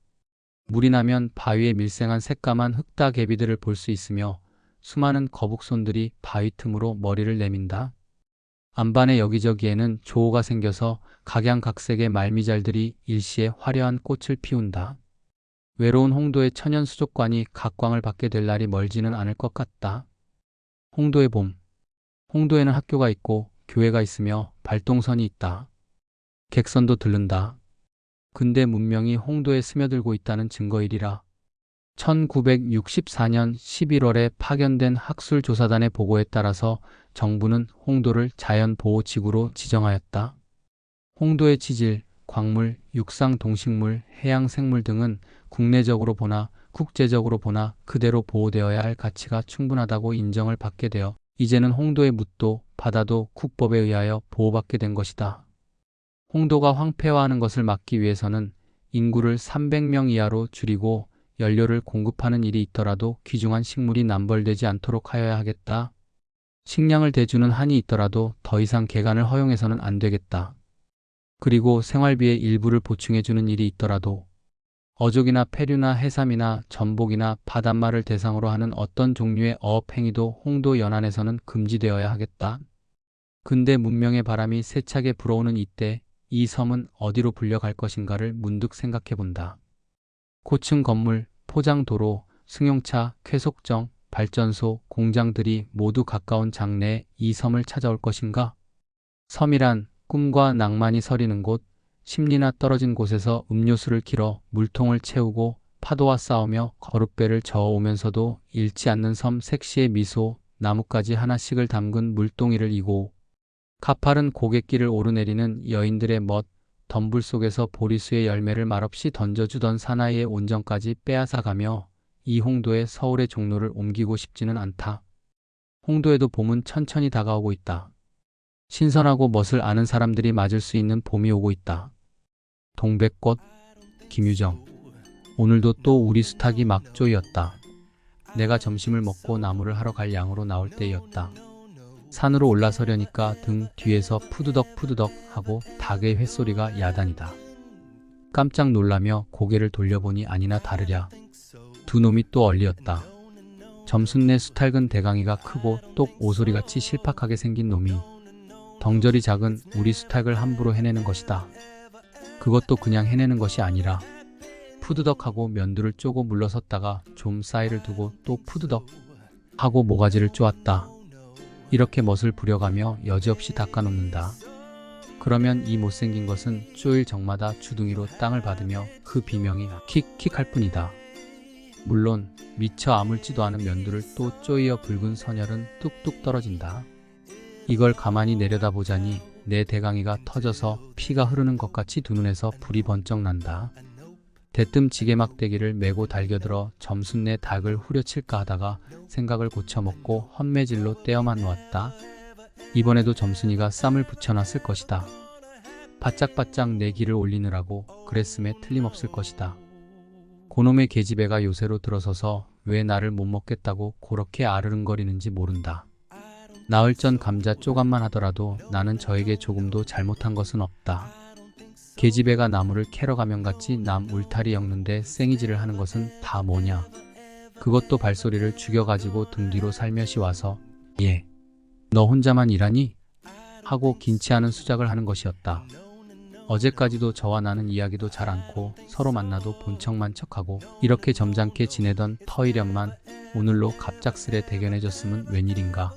[SPEAKER 1] 물이 나면 바위에 밀생한 새까만 흑다개비들을 볼 수 있으며 수많은 거북손들이 바위 틈으로 머리를 내민다. 안반의 여기저기에는 조호가 생겨서 각양각색의 말미잘들이 일시에 화려한 꽃을 피운다. 외로운 홍도의 천연수족관이 각광을 받게 될 날이 멀지는 않을 것 같다. 홍도의 봄. 홍도에는 학교가 있고 교회가 있으며 발동선이 있다. 객선도 들른다. 근대 문명이 홍도에 스며들고 있다는 증거이리라. 1964년 11월에 파견된 학술조사단의 보고에 따라서 정부는 홍도를 자연보호지구로 지정하였다. 홍도의 지질, 광물, 육상 동식물, 해양 생물 등은 국내적으로 보나 국제적으로 보나 그대로 보호되어야 할 가치가 충분하다고 인정을 받게 되어 이제는 홍도의 묻도, 바다도 국법에 의하여 보호받게 된 것이다. 홍도가 황폐화하는 것을 막기 위해서는 인구를 300명 이하로 줄이고 연료를 공급하는 일이 있더라도 귀중한 식물이 남벌되지 않도록 하여야 하겠다. 식량을 대주는 한이 있더라도 더 이상 개간을 허용해서는 안 되겠다. 그리고 생활비의 일부를 보충해주는 일이 있더라도 어족이나 폐류나 해삼이나 전복이나 바닷말을 대상으로 하는 어떤 종류의 어업행위도 홍도 연안에서는 금지되어야 하겠다. 근대 문명의 바람이 세차게 불어오는 이때 이 섬은 어디로 불려갈 것인가를 문득 생각해본다. 고층 건물, 포장도로, 승용차, 쾌속정, 발전소, 공장들이 모두 가까운 장래에 이 섬을 찾아올 것인가? 섬이란 꿈과 낭만이 서리는 곳, 심리나 떨어진 곳에서 음료수를 길어 물통을 채우고 파도와 싸우며 거룻배를 저어오면서도 잃지 않는 섬 색시의 미소, 나뭇가지 하나씩을 담근 물동이를 이고 가파른 고갯길을 오르내리는 여인들의 멋, 덤불 속에서 보리수의 열매를 말없이 던져주던 사나이의 온정까지 빼앗아가며 이 홍도에 서울의 종로를 옮기고 싶지는 않다. 홍도에도 봄은 천천히 다가오고 있다. 신선하고 멋을 아는 사람들이 맞을 수 있는 봄이 오고 있다. 동백꽃, 김유정. 오늘도 또 우리 수탉이 막 쪼이었다. 내가 점심을 먹고 나무를 하러 갈 양으로 나올 때였다. 산으로 올라서려니까 등 뒤에서 푸드덕 푸드덕 하고 닭의 횟소리가 야단이다. 깜짝 놀라며 고개를 돌려보니 아니나 다르랴. 두 놈이 또 얼리었다. 점순네 수탈근 대강이가 크고 똑 오소리같이 실팍하게 생긴 놈이 덩저리 작은 우리 수탉을 함부로 해내는 것이다. 그것도 그냥 해내는 것이 아니라 푸드덕하고 면두를 쪼고 물러섰다가 좀 사이를 두고 또 푸드덕 하고 모가지를 쪼았다. 이렇게 멋을 부려가며 여지없이 닦아놓는다. 그러면 이 못생긴 것은 쪼일 적마다 주둥이로 땅을 받으며 그 비명이 킥킥 할 뿐이다. 물론 미처 아물지도 않은 면두를 또 쪼이어 붉은 선혈은 뚝뚝 떨어진다. 이걸 가만히 내려다보자니 내 대강이가 터져서 피가 흐르는 것 같이 두 눈에서 불이 번쩍 난다. 대뜸 지게막대기를 메고 달겨들어 점순내 닭을 후려칠까 하다가 생각을 고쳐먹고 헛매질로 떼어만 놓았다. 이번에도 점순이가 쌈을 붙여놨을 것이다. 바짝바짝 내 기를 올리느라고 그랬음에 틀림없을 것이다. 고놈의 계집애가 요새로 들어서서 왜 나를 못 먹겠다고 그렇게 아르릉거리는지 모른다. 나흘 전 감자 쪼감만 하더라도 나는 저에게 조금도 잘못한 것은 없다. 계집애가 나무를 캐러 가면 같이 남 울타리 엮는데 생이질을 하는 것은 다 뭐냐. 그것도 발소리를 죽여가지고 등 뒤로 살며시 와서 예, 너 혼자만 일하니? 하고 긴치 않은 수작을 하는 것이었다. 어제까지도 저와 나는 이야기도 잘 않고 서로 만나도 본 척만 척하고 이렇게 점잖게 지내던 터이련만 오늘로 갑작스레 대견해졌으면 웬일인가.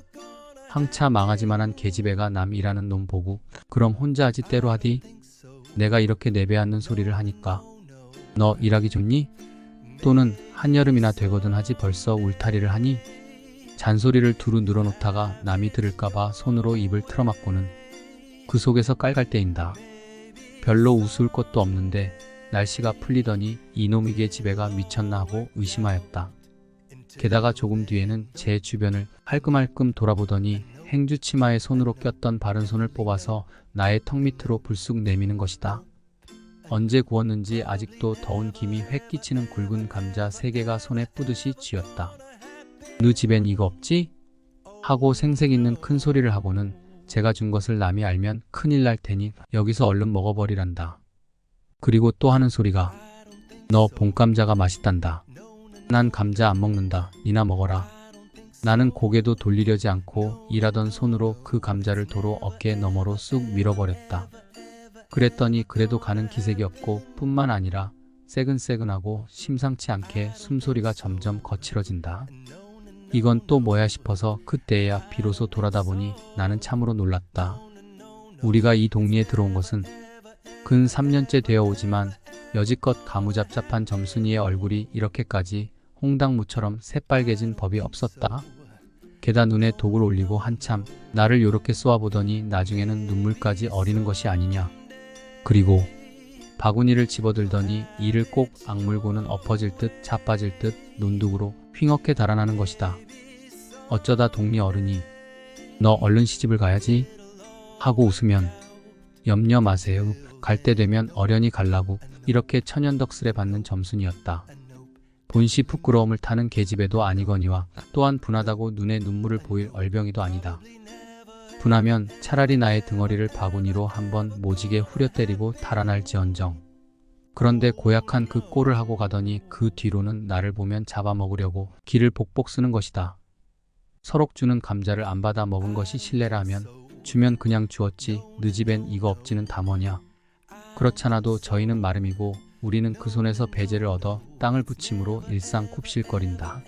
[SPEAKER 1] 항차 망하지만한 계집애가 남 일하는 놈 보고 그럼 혼자 하지 때로 하디? 내가 이렇게 내배앉는 소리를 하니까 너 일하기 좋니? 또는 한여름이나 되거든 하지 벌써 울타리를 하니? 잔소리를 두루 늘어놓다가 남이 들을까봐 손으로 입을 틀어막고는 그 속에서 깔깔대인다. 별로 우스울 것도 없는데 날씨가 풀리더니 이놈이게 집애가 미쳤나 하고 의심하였다. 게다가 조금 뒤에는 제 주변을 할끔할끔 돌아보더니 행주치마에 손으로 꼈던 바른 손을 뽑아서 나의 턱 밑으로 불쑥 내미는 것이다. 언제 구웠는지 아직도 더운 김이 획 끼치는 굵은 감자 3개가 손에 뿌듯이 쥐었다. 너 집엔 이거 없지? 하고 생색 있는 큰 소리를 하고는 제가 준 것을 남이 알면 큰일 날 테니 여기서 얼른 먹어버리란다. 그리고 또 하는 소리가 너 봄감자가 맛있단다. 난 감자 안 먹는다. 니나 먹어라. 나는 고개도 돌리려지 않고 일하던 손으로 그 감자를 도로 어깨 너머로 쑥 밀어버렸다. 그랬더니 그래도 가는 기색이 없고 뿐만 아니라 새근새근하고 심상치 않게 숨소리가 점점 거칠어진다. 이건 또 뭐야 싶어서 그때야 비로소 돌아다 보니 나는 참으로 놀랐다. 우리가 이 동리에 들어온 것은 근 3년째 되어 오지만 여지껏 가무잡잡한 점순이의 얼굴이 이렇게까지 홍당무처럼 새빨개진 법이 없었다. 게다 눈에 독을 올리고 한참 나를 요렇게 쏘아보더니 나중에는 눈물까지 어리는 것이 아니냐. 그리고 바구니를 집어들더니 이를 꼭 악물고는 엎어질 듯 자빠질 듯 논둑으로 휘옇게 달아나는 것이다. 어쩌다 동리 어른이 너 얼른 시집을 가야지 하고 웃으면 염려 마세요. 갈 때 되면 어련히 갈라고 이렇게 천연덕스레 받는 점순이었다. 본시 부끄러움을 타는 계집애도 아니거니와 또한 분하다고 눈에 눈물을 보일 얼병이도 아니다. 분하면 차라리 나의 등허리를 바구니로 한번 모지게 후려 때리고 달아날지언정. 그런데 고약한 그 꼴을 하고 가더니 그 뒤로는 나를 보면 잡아먹으려고 기를 복복 쓰는 것이다. 서록 주는 감자를 안 받아 먹은 것이 실례라면 주면 그냥 주었지 너 집엔 이거 없지는 다 뭐냐. 그렇잖아도 저희는 마름이고 우리는 그 손에서 배제를 얻어 땅을 부침으로 일상 굽실거린다.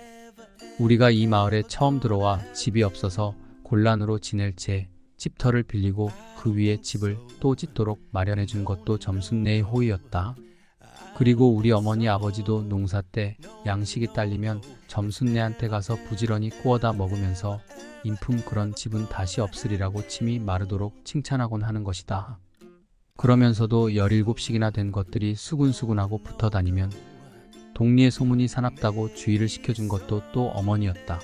[SPEAKER 1] 우리가 이 마을에 처음 들어와 집이 없어서 곤란으로 지낼 채 집터를 빌리고 그 위에 집을 또 짓도록 마련해 준 것도 점순네의 호의였다. 그리고 우리 어머니 아버지도 농사 때 양식이 딸리면 점순네한테 가서 부지런히 구워다 먹으면서 인품 그런 집은 다시 없으리라고 침이 마르도록 칭찬하곤 하는 것이다. 그러면서도 17씩이나 된 것들이 수군수군하고 붙어 다니면 동리의 소문이 사납다고 주의를 시켜준 것도 또 어머니였다.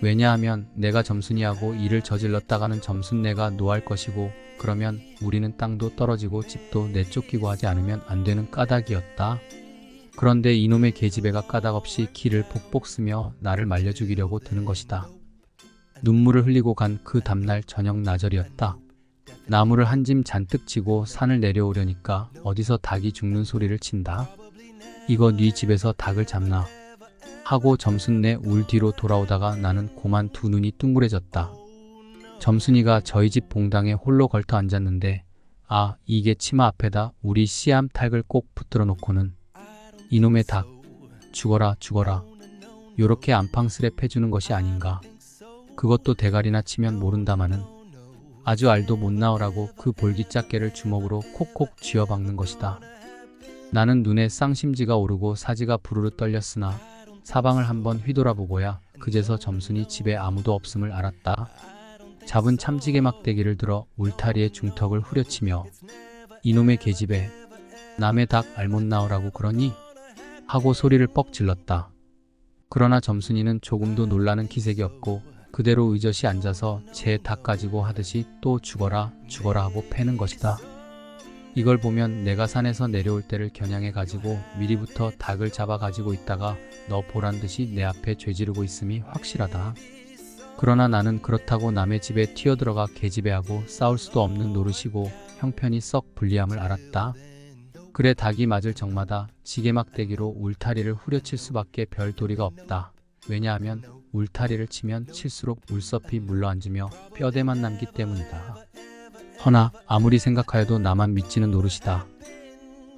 [SPEAKER 1] 왜냐하면 내가 점순이하고 일을 저질렀다가는 점순네가 노할 것이고 그러면 우리는 땅도 떨어지고 집도 내쫓기고 하지 않으면 안 되는 까닭이었다. 그런데 이놈의 계집애가 까닭없이 기를 복복 쓰며 나를 말려 죽이려고 드는 것이다. 눈물을 흘리고 간 그 다음날 저녁 나절이었다. 나무를 한 짐 잔뜩 지고 산을 내려오려니까 어디서 닭이 죽는 소리를 친다. 이거 네 집에서 닭을 잡나? 하고 점순네 울 뒤로 돌아오다가 나는 고만 두 눈이 둥그레졌다. 점순이가 저희 집 봉당에 홀로 걸터 앉았는데 아 이게 치마 앞에다 우리 씨암 탁을 꼭 붙들어 놓고는 이놈의 닭 죽어라 죽어라 요렇게 안팡스레 패주는 것이 아닌가. 그것도 대가리나 치면 모른다마는 아주 알도 못 나오라고 그 볼기짝개를 주먹으로 콕콕 쥐어박는 것이다. 나는 눈에 쌍심지가 오르고 사지가 부르르 떨렸으나 사방을 한번 휘돌아보고야 그제서 점순이 집에 아무도 없음을 알았다. 잡은 참지개 막대기를 들어 울타리의 중턱을 후려치며 이놈의 계집애 남의 닭 알못 나오라고 그러니? 하고 소리를 뻑 질렀다. 그러나 점순이는 조금도 놀라는 기색이 없고 그대로 의젓이 앉아서 제 닭 가지고 하듯이 또 죽어라 죽어라 하고 패는 것이다. 이걸 보면 내가 산에서 내려올 때를 겨냥해 가지고 미리부터 닭을 잡아 가지고 있다가 너 보란 듯이 내 앞에 죄지르고 있음이 확실하다. 그러나 나는 그렇다고 남의 집에 튀어들어가 계집애하고 싸울 수도 없는 노릇이고 형편이 썩 불리함을 알았다. 그래 닭이 맞을 적마다 지게막대기로 울타리를 후려칠 수밖에 별 도리가 없다. 왜냐하면 울타리를 치면 칠수록 물섭이 물러앉으며 뼈대만 남기 때문이다. 허나 아무리 생각하여도 나만 믿지는 노릇이다.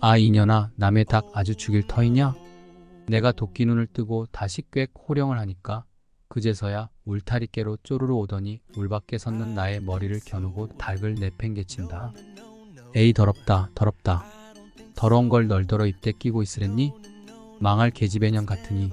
[SPEAKER 1] 아 이년아 남의 닭 아주 죽일 터이냐? 내가 도끼눈을 뜨고 다시 꽤 호령을 하니까 그제서야 울타리께로 쪼르르 오더니 울밖에 섰는 나의 머리를 겨누고 닭을 내팽개친다. 에이 더럽다 더럽다. 더러운 걸 널더러 입대 끼고 있으랬니? 망할 계집애년 같으니.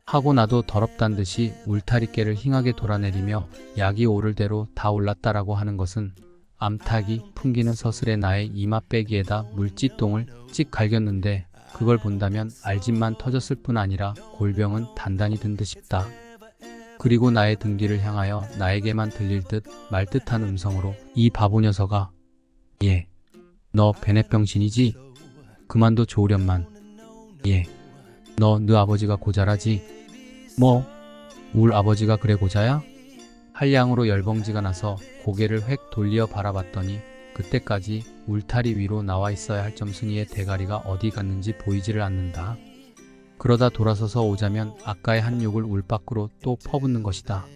[SPEAKER 1] 하고 나도 더럽단 듯이 울타리깨를 힝하게 돌아내리며 약이 오를 대로 다 올랐다라고 하는 것은 암탉이 풍기는 서슬에 나의 이마빼기에다 물짓똥을 찍 갈겼는데 그걸 본다면 알집만 터졌을 뿐 아니라 골병은 단단히 든 듯 싶다. 그리고 나의 등 뒤를 향하여 나에게만 들릴 듯 말 듯한 음성으로 이 바보 녀석아 예 너 베넷병신이지? 그만둬 좋으련만 예 너 너 아버지가 고자라지? 뭐? 울 아버지가 그래 고자야? 할 양으로 열벙지가 나서 고개를 획 돌려 바라봤더니 그때까지 울타리 위로 나와 있어야 할 점순이의 대가리가 어디 갔는지 보이지를 않는다. 그러다 돌아서서 오자면 아까의 한 욕을 울 밖으로 또 퍼붓는 것이다.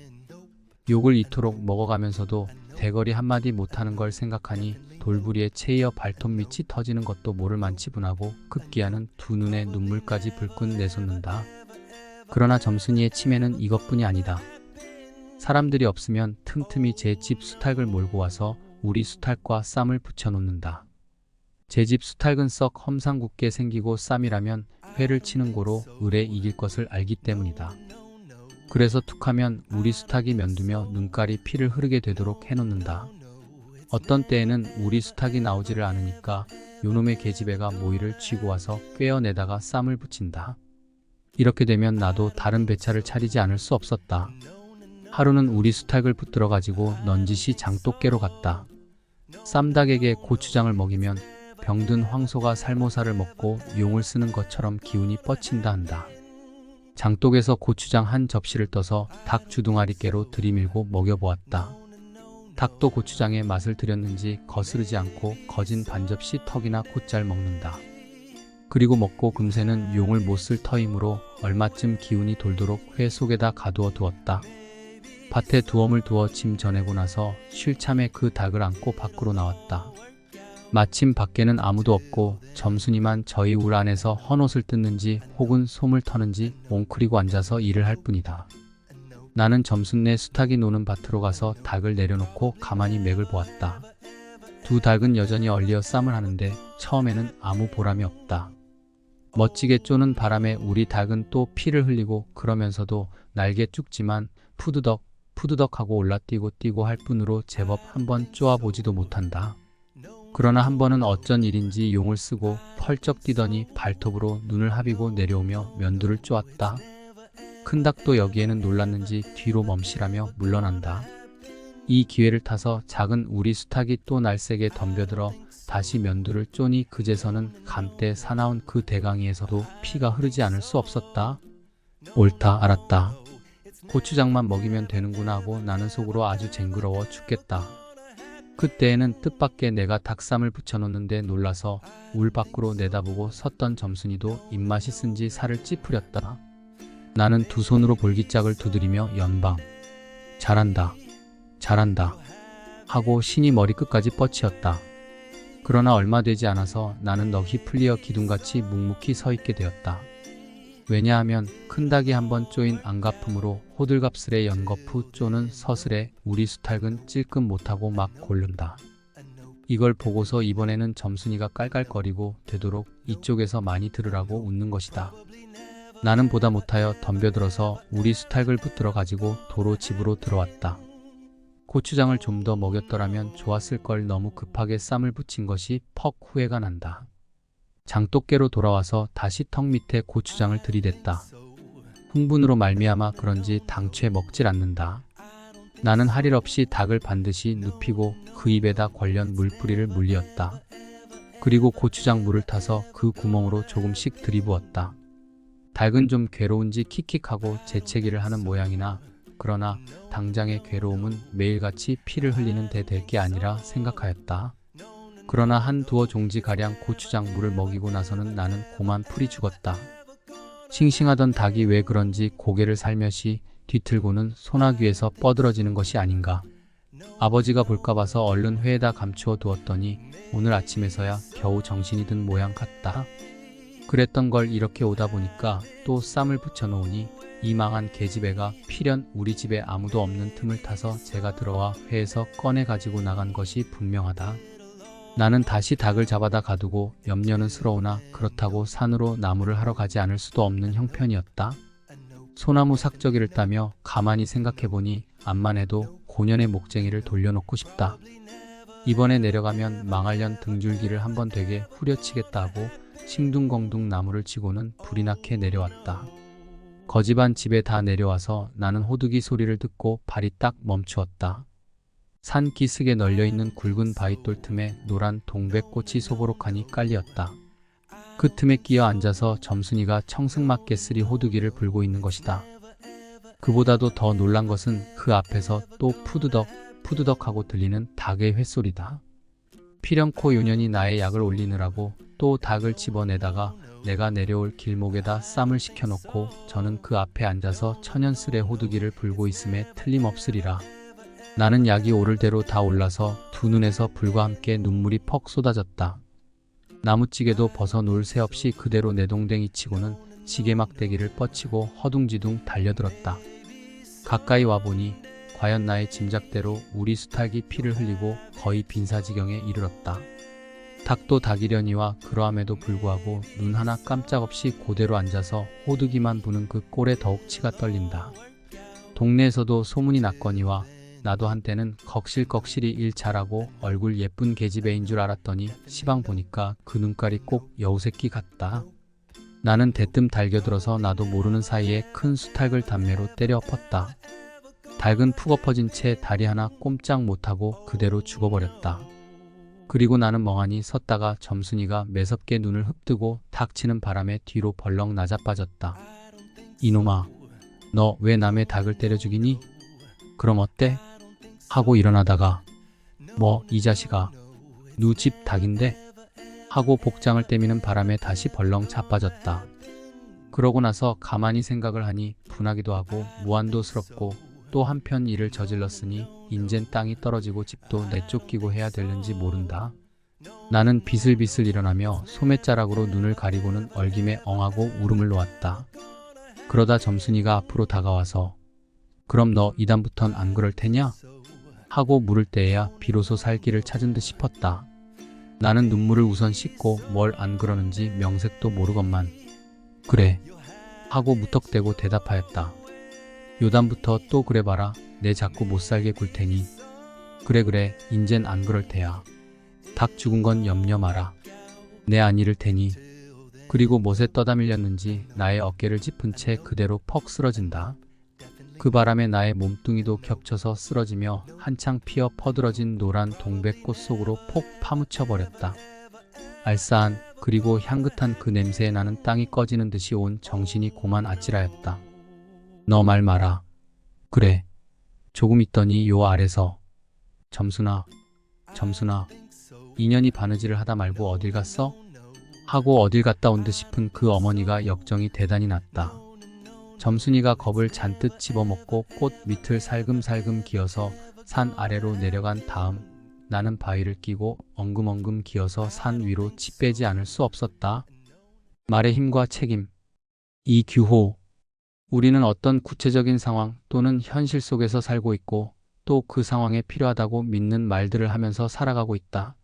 [SPEAKER 1] 욕을 이토록 먹어가면서도 대거리 한마디 못하는 걸 생각하니 돌부리에 채이어 발톱 밑이 터지는 것도 모를 만치 분하고 급기야는 두 눈에 눈물까지 불끈 내솟는다. 그러나 점순이의 치매는 이것뿐이 아니다. 사람들이 없으면 틈틈이 제 집 수탉을 몰고 와서 우리 수탉과 쌈을 붙여놓는다. 제 집 수탉은 썩 험상궂게 생기고 쌈이라면 회를 치는 고로 을에 이길 것을 알기 때문이다. 그래서 툭하면 우리 수탉이 면두며 눈깔이 피를 흐르게 되도록 해놓는다. 어떤 때에는 우리 수탉이 나오지를 않으니까 요놈의 계집애가 모이를 쥐고 와서 꿰어내다가 쌈을 붙인다. 이렇게 되면 나도 다른 배차를 차리지 않을 수 없었다. 하루는 우리 수탉을 붙들어 가지고 넌지시 장독깨로 갔다. 쌈닭에게 고추장을 먹이면 병든 황소가 살모사를 먹고 용을 쓰는 것처럼 기운이 뻗친다 한다. 장독에서 고추장 한 접시를 떠서 닭 주둥아리깨로 들이밀고 먹여보았다. 닭도 고추장에 맛을 들였는지 거스르지 않고 거진 반 접시 턱이나 곧잘 먹는다. 그리고 먹고 금세는 용을 못 쓸 터이므로 얼마쯤 기운이 돌도록 회 속에다 가두어 두었다. 밭에 두엄을 두어 짐 전해고 나서 쉴 참에 그 닭을 안고 밖으로 나왔다. 마침 밖에는 아무도 없고 점순이만 저희 울 안에서 헌옷을 뜯는지 혹은 솜을 터는지 옹크리고 앉아서 일을 할 뿐이다. 나는 점순네 수탉이 노는 밭으로 가서 닭을 내려놓고 가만히 맥을 보았다. 두 닭은 여전히 얼리어 쌈을 하는데 처음에는 아무 보람이 없다. 멋지게 쪼는 바람에 우리 닭은 또 피를 흘리고 그러면서도 날개 쭉지만 푸드덕 푸드덕하고 올라뛰고 뛰고 할 뿐으로 제법 한번 쪼아보지도 못한다. 그러나 한 번은 어쩐 일인지 용을 쓰고 펄쩍 뛰더니 발톱으로 눈을 하비고 내려오며 면두를 쪼았다. 큰 닭도 여기에는 놀랐는지 뒤로 멈시라며 물러난다. 이 기회를 타서 작은 우리 수탉이 또 날쌔게 덤벼들어 다시 면두를 쪼니 그제서는 감때 사나운 그 대강이에서도 피가 흐르지 않을 수 없었다. 옳다 알았다. 고추장만 먹이면 되는구나 하고 나는 속으로 아주 쟁그러워 죽겠다. 그때에는 뜻밖의 내가 닭쌈을 붙여놓는데 놀라서 울 밖으로 내다보고 섰던 점순이도 입맛이 쓴지 살을 찌푸렸다. 나는 두 손으로 볼기짝을 두드리며 연방. 잘한다. 잘한다. 하고 신이 머리끝까지 뻗치었다. 그러나 얼마 되지 않아서 나는 넋이 풀리어 기둥같이 묵묵히 서 있게 되었다. 왜냐하면 큰 닭이 한번 쪼인 안가품으로 호들갑스레 연거푸 쪼는 서슬에 우리 수탉은 찔끔 못하고 막 고른다. 이걸 보고서 이번에는 점순이가 깔깔거리고 되도록 이쪽에서 많이 들으라고 웃는 것이다. 나는 보다 못하여 덤벼들어서 우리 수탉을 붙들어 가지고 도로 집으로 들어왔다. 고추장을 좀 더 먹였더라면 좋았을 걸 너무 급하게 쌈을 붙인 것이 퍽 후회가 난다. 장독깨로 돌아와서 다시 턱 밑에 고추장을 들이댔다. 흥분으로 말미암아 그런지 당최 먹질 않는다. 나는 할 일 없이 닭을 반드시 눕히고 그 입에다 관련 물뿌리를 물리었다. 그리고 고추장 물을 타서 그 구멍으로 조금씩 들이부었다. 닭은 좀 괴로운지 킥킥하고 재채기를 하는 모양이나 그러나 당장의 괴로움은 매일같이 피를 흘리는 데 될 게 아니라 생각하였다. 그러나 한 두어 종지가량 고추장 물을 먹이고 나서는 나는 고만 풀이 죽었다. 싱싱하던 닭이 왜 그런지 고개를 살며시 뒤틀고는 소나귀에서 뻗어지는 것이 아닌가. 아버지가 볼까 봐서 얼른 회에다 감추어 두었더니 오늘 아침에서야 겨우 정신이 든 모양 같다. 그랬던 걸 이렇게 오다 보니까 또 쌈을 붙여놓으니 이 망한 계집애가 필연 우리 집에 아무도 없는 틈을 타서 제가 들어와 회에서 꺼내 가지고 나간 것이 분명하다. 나는 다시 닭을 잡아다 가두고 염려는 스러우나 그렇다고 산으로 나무를 하러 가지 않을 수도 없는 형편이었다. 소나무 삭저기를 따며 가만히 생각해보니 암만 해도 고년의 목쟁이를 돌려놓고 싶다. 이번에 내려가면 망할년 등줄기를 한번 되게 후려치겠다 하고 싱둥벙둥 나무를 치고는 불이 나게 내려왔다. 거지반 집에 다 내려와서 나는 호두기 소리를 듣고 발이 딱 멈추었다. 산 기슭에 널려있는 굵은 바위돌 틈에 노란 동백꽃이 소보록하니 깔리었다. 그 틈에 끼어 앉아서 점순이가 청승맞게 쓰리 호두기를 불고 있는 것이다. 그보다도 더 놀란 것은 그 앞에서 또 푸드덕 푸드덕 하고 들리는 닭의 횟소리다. 필연코 요년이 나의 약을 올리느라고 또 닭을 집어내다가 내가 내려올 길목에다 쌈을 시켜놓고 저는 그 앞에 앉아서 천연스레 호두기를 불고 있음에 틀림없으리라. 나는 약이 오를 대로 다 올라서 두 눈에서 불과 함께 눈물이 퍽 쏟아졌다. 나무찌개도 벗어놓을 새 없이 그대로 내동댕이 치고는 지게막대기를 뻗치고 허둥지둥 달려들었다. 가까이 와보니 과연 나의 짐작대로 우리 수탉이 피를 흘리고 거의 빈사지경에 이르렀다. 닭도 닭이려니와 그러함에도 불구하고 눈 하나 깜짝없이 그대로 앉아서 호두기만 부는 그 꼴에 더욱 치가 떨린다. 동네에서도 소문이 났거니와 나도 한때는 걱실걱실이 일 잘하고 얼굴 예쁜 계집애인 줄 알았더니 시방 보니까 그 눈깔이 꼭 여우새끼 같다. 나는 대뜸 달겨들어서 나도 모르는 사이에 큰 수탉을 단매로 때려 엎었다. 닭은 푹 엎어진 채 다리 하나 꼼짝 못하고 그대로 죽어버렸다. 그리고 나는 멍하니 섰다가 점순이가 매섭게 눈을 흡뜨고 닥치는 바람에 뒤로 벌렁 나자빠졌다. 이놈아, 너 왜 남의 닭을 때려 죽이니? 그럼 어때? 하고 일어나다가 뭐 이 자식아, 누 집 닭인데? 하고 복장을 떼미는 바람에 다시 벌렁 자빠졌다. 그러고 나서 가만히 생각을 하니 분하기도 하고 무한도스럽고 또 한편 일을 저질렀으니 인젠 땅이 떨어지고 집도 내쫓기고 해야 될는지 모른다. 나는 비슬비슬 일어나며 소매자락으로 눈을 가리고는 얼김에 엉하고 울음을 놓았다. 그러다 점순이가 앞으로 다가와서 그럼 너 이단부턴 안 그럴 테냐? 하고 물을 때에야 비로소 살 길을 찾은 듯 싶었다. 나는 눈물을 우선 씻고 뭘 안 그러는지 명색도 모르건만 그래 하고 무턱대고 대답하였다. 요단부터 또 그래봐라. 내 자꾸 못살게 굴 테니. 그래 인젠 안 그럴 테야. 닭 죽은 건 염려 마라. 내 안 잃을 테니. 그리고 못에 떠다 밀렸는지 나의 어깨를 짚은 채 그대로 퍽 쓰러진다. 그 바람에 나의 몸뚱이도 겹쳐서 쓰러지며 한창 피어 퍼들어진 노란 동백꽃 속으로 폭 파묻혀버렸다. 알싸한 그리고 향긋한 그 냄새에 나는 땅이 꺼지는 듯이 온 정신이 고만 아찔하였다. 너 말 마라. 그래. 조금 있더니 요 아래서 점순아, 인연이 바느질을 하다 말고 어딜 갔어? 하고 어딜 갔다 온 듯 싶은 그 어머니가 역정이 대단히 났다. 점순이가 겁을 잔뜩 집어먹고 꽃 밑을 살금살금 기어서 산 아래로 내려간 다음 나는 바위를 끼고 엉금엉금 기어서 산 위로 치빼지 않을 수 없었다. 말의 힘과 책임. 이규호. 우리는 어떤 구체적인 상황 또는 현실 속에서 살고 있고 또 그 상황에 필요하다고 믿는 말들을 하면서 살아가고 있다.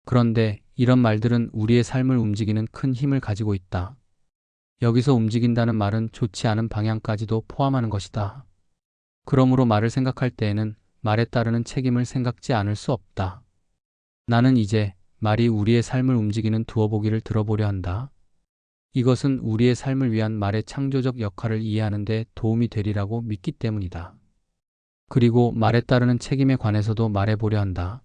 [SPEAKER 1] 그런데 이런 말들은 우리의 삶을 움직이는 큰 힘을 가지고 있다. 여기서 움직인다는 말은 좋지 않은 방향까지도 포함하는 것이다. 그러므로 말을 생각할 때에는 말에 따르는 책임을 생각지 않을 수 없다. 나는 이제 말이 우리의 삶을 움직이는 두어보기를 들어보려 한다. 이것은 우리의 삶을 위한 말의 창조적 역할을 이해하는 데 도움이 되리라고 믿기 때문이다. 그리고 말에 따르는 책임에 관해서도 말해보려 한다.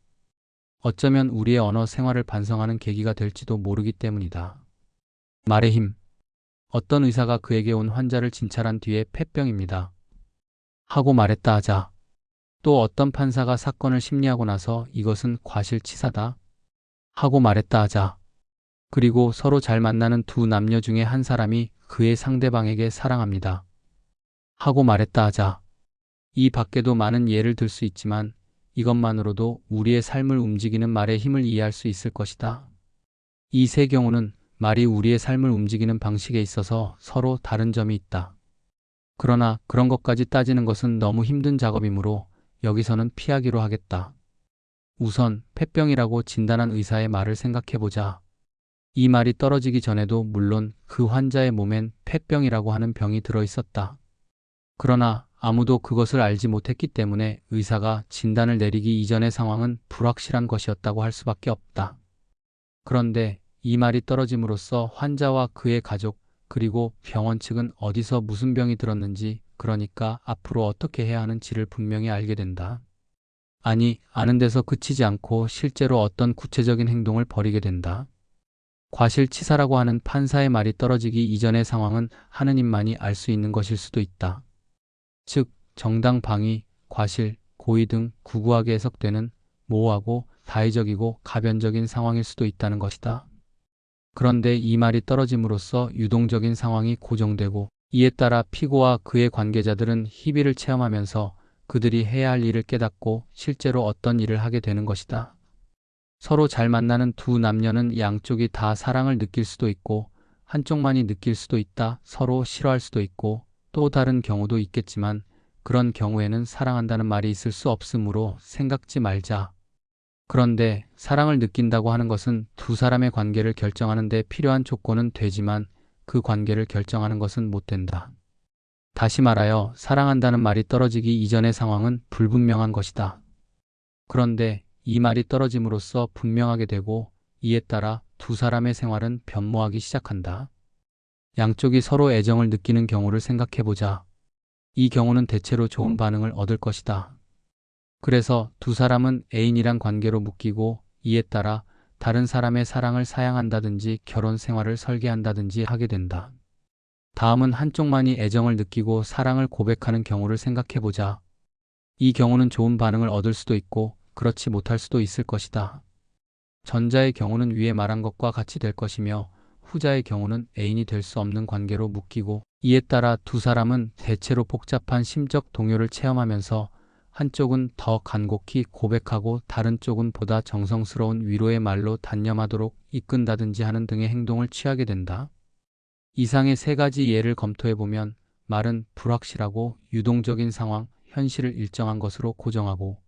[SPEAKER 1] 어쩌면 우리의 언어 생활을 반성하는 계기가 될지도 모르기 때문이다. 말의 힘. 어떤 의사가 그에게 온 환자를 진찰한 뒤에 폐병입니다. 하고 말했다 하자. 또 어떤 판사가 사건을 심리하고 나서 이것은 과실치사다. 하고 말했다 하자. 그리고 서로 잘 만나는 두 남녀 중에 한 사람이 그의 상대방에게 사랑합니다. 하고 말했다 하자. 이 밖에도 많은 예를 들 수 있지만 이것만으로도 우리의 삶을 움직이는 말의 힘을 이해할 수 있을 것이다. 이 세 경우는 말이 우리의 삶을 움직이는 방식에 있어서 서로 다른 점이 있다. 그러나 그런 것까지 따지는 것은 너무 힘든 작업이므로 여기서는 피하기로 하겠다. 우선 폐병이라고 진단한 의사의 말을 생각해보자. 이 말이 떨어지기 전에도 물론 그 환자의 몸엔 폐병이라고 하는 병이 들어있었다. 그러나 아무도 그것을 알지 못했기 때문에 의사가 진단을 내리기 이전의 상황은 불확실한 것이었다고 할 수밖에 없다. 그런데 이 말이 떨어짐으로써 환자와 그의 가족 그리고 병원 측은 어디서 무슨 병이 들었는지 그러니까 앞으로 어떻게 해야 하는지를 분명히 알게 된다. 아니, 아는 데서 그치지 않고 실제로 어떤 구체적인 행동을 벌이게 된다. 과실치사라고 하는 판사의 말이 떨어지기 이전의 상황은 하느님만이 알 수 있는 것일 수도 있다. 즉, 정당 방위, 과실, 고의 등 구구하게 해석되는 모호하고 다의적이고 가변적인 상황일 수도 있다는 것이다. 그런데 이 말이 떨어짐으로써 유동적인 상황이 고정되고 이에 따라 피고와 그의 관계자들은 희비를 체험하면서 그들이 해야 할 일을 깨닫고 실제로 어떤 일을 하게 되는 것이다. 서로 잘 만나는 두 남녀는 양쪽이 다 사랑을 느낄 수도 있고 한쪽만이 느낄 수도 있다. 서로 싫어할 수도 있고 또 다른 경우도 있겠지만 그런 경우에는 사랑한다는 말이 있을 수 없으므로 생각지 말자. 그런데 사랑을 느낀다고 하는 것은 두 사람의 관계를 결정하는 데 필요한 조건은 되지만 그 관계를 결정하는 것은 못 된다. 다시 말하여 사랑한다는 말이 떨어지기 이전의 상황은 불분명한 것이다. 그런데 이 말이 떨어짐으로써 분명하게 되고 이에 따라 두 사람의 생활은 변모하기 시작한다. 양쪽이 서로 애정을 느끼는 경우를 생각해보자. 이 경우는 대체로 좋은 반응을 얻을 것이다. 그래서 두 사람은 애인이란 관계로 묶이고 이에 따라 다른 사람의 사랑을 사양한다든지 결혼 생활을 설계한다든지 하게 된다. 다음은 한쪽만이 애정을 느끼고 사랑을 고백하는 경우를 생각해보자. 이 경우는 좋은 반응을 얻을 수도 있고 그렇지 못할 수도 있을 것이다. 전자의 경우는 위에 말한 것과 같이 될 것이며 후자의 경우는 애인이 될 수 없는 관계로 묶이고 이에 따라 두 사람은 대체로 복잡한 심적 동요를 체험하면서 한쪽은 더 간곡히 고백하고 다른 쪽은 보다 정성스러운 위로의 말로 단념하도록 이끈다든지 하는 등의 행동을 취하게 된다. 이상의 세 가지 예를 검토해보면 말은 불확실하고 유동적인 상황, 현실을 일정한 것으로 고정하고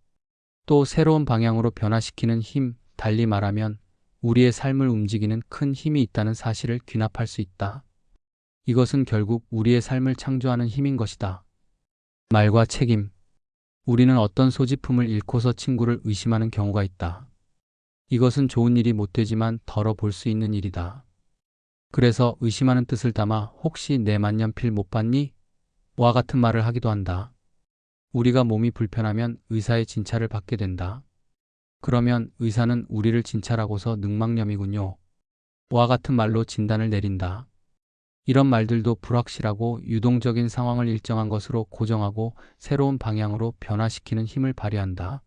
[SPEAKER 1] 또 새로운 방향으로 변화시키는 힘, 달리 말하면 우리의 삶을 움직이는 큰 힘이 있다는 사실을 귀납할 수 있다. 이것은 결국 우리의 삶을 창조하는 힘인 것이다. 말과 책임. 우리는 어떤 소지품을 잃고서 친구를 의심하는 경우가 있다. 이것은 좋은 일이 못 되지만 덜어 볼 수 있는 일이다. 그래서 의심하는 뜻을 담아 혹시 내 만년필 못 봤니? 와 같은 말을 하기도 한다. 우리가 몸이 불편하면 의사의 진찰을 받게 된다. 그러면 의사는 우리를 진찰하고서 늑막염이군요. 와 같은 말로 진단을 내린다. 이런 말들도 불확실하고 유동적인 상황을 일정한 것으로 고정하고 새로운 방향으로 변화시키는 힘을 발휘한다.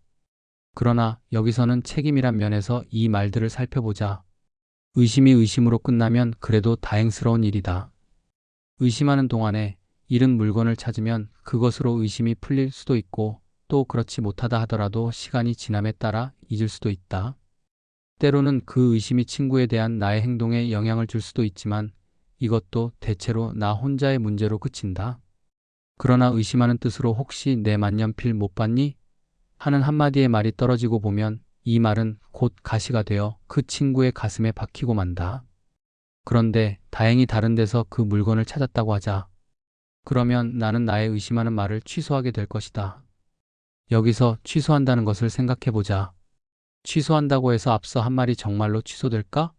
[SPEAKER 1] 그러나 여기서는 책임이란 면에서 이 말들을 살펴보자. 의심이 의심으로 끝나면 그래도 다행스러운 일이다. 의심하는 동안에 잃은 물건을 찾으면 그것으로 의심이 풀릴 수도 있고 또 그렇지 못하다 하더라도 시간이 지남에 따라 잊을 수도 있다. 때로는 그 의심이 친구에 대한 나의 행동에 영향을 줄 수도 있지만 이것도 대체로 나 혼자의 문제로 그친다. 그러나 의심하는 뜻으로 혹시 내 만년필 못 봤니? 하는 한마디의 말이 떨어지고 보면 이 말은 곧 가시가 되어 그 친구의 가슴에 박히고 만다. 그런데 다행히 다른 데서 그 물건을 찾았다고 하자. 그러면 나는 나의 의심하는 말을 취소하게 될 것이다. 여기서 취소한다는 것을 생각해보자. 취소한다고 해서 앞서 한 말이 정말로 취소될까?